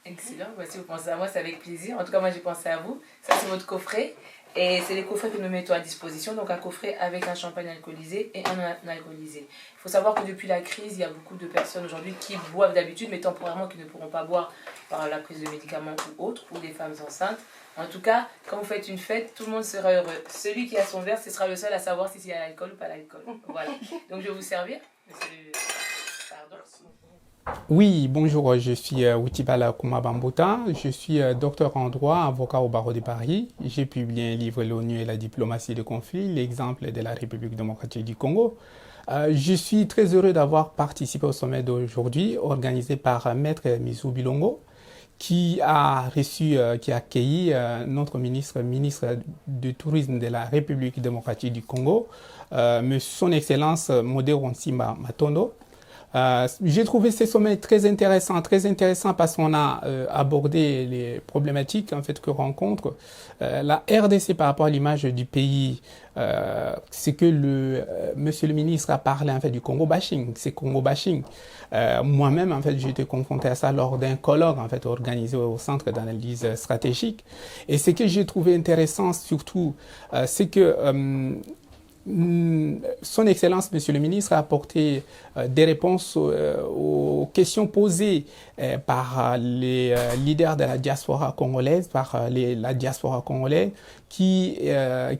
[SPEAKER 5] Excellent, si vous pensez à moi, c'est avec plaisir. En tout cas, moi j'ai pensé à vous. Ça, c'est votre coffret. Et c'est les coffrets que nous mettons à disposition. Donc un coffret avec un champagne alcoolisé et un non alcoolisé. Il faut savoir que depuis la crise, il y a beaucoup de personnes aujourd'hui qui boivent d'habitude, mais temporairement qui ne pourront pas boire par la prise de médicaments ou autre, ou des femmes enceintes. En tout cas, quand vous faites une fête, tout le monde sera heureux. Celui qui a son verre, ce sera le seul à savoir s'il y a l'alcool ou pas l'alcool. Voilà. Donc je vais vous servir. Pardon.
[SPEAKER 10] Oui, bonjour, je suis Outibala Kumabambuta, je suis docteur en droit, avocat au barreau de Paris. J'ai publié un livre, L'ONU et la diplomatie de conflit, l'exemple de la République démocratique du Congo. Je suis très heureux d'avoir participé au sommet d'aujourd'hui, organisé par Maître Mizou Bilongo, qui a reçu, qui a accueilli notre ministre du Tourisme de la République démocratique du Congo, son Excellence Modero Nsimba Matondo. J'ai trouvé ce sommet très intéressant parce qu'on a abordé les problématiques en fait que rencontre la RDC par rapport à l'image du pays. C'est que Monsieur le ministre a parlé en fait du Congo bashing, c'est Congo bashing. Moi-même en fait j'ai été confronté à ça lors d'un colloque en fait organisé au Centre d'analyse stratégique. Et ce que j'ai trouvé intéressant surtout, c'est que Son Excellence, Monsieur le Ministre, a apporté des réponses aux questions posées par les leaders de la diaspora congolaise, la diaspora congolaise, qui est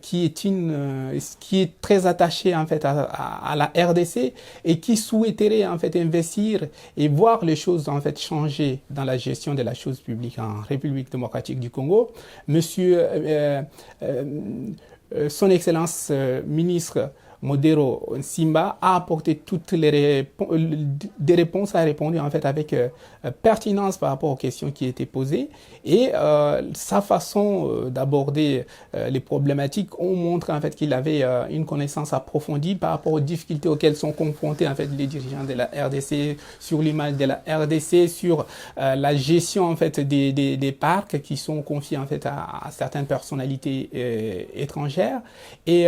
[SPEAKER 10] très attachée en fait à la RDC et qui souhaiterait en fait investir et voir les choses en fait changer dans la gestion de la chose publique en République démocratique du Congo. Son Excellence ministre Modero Nsimba a apporté toutes des réponses, a répondu en fait avec pertinence par rapport aux questions qui étaient posées et sa façon d'aborder les problématiques ont montré en fait qu'il avait une connaissance approfondie par rapport aux difficultés auxquelles sont confrontés en fait les dirigeants de la RDC, sur l'image de la RDC, sur la gestion en fait des parcs qui sont confiés en fait à certaines personnalités étrangères et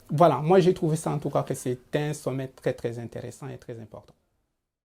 [SPEAKER 10] voilà, moi j'ai trouvé ça en tout cas que c'est un sommet très très intéressant et très important.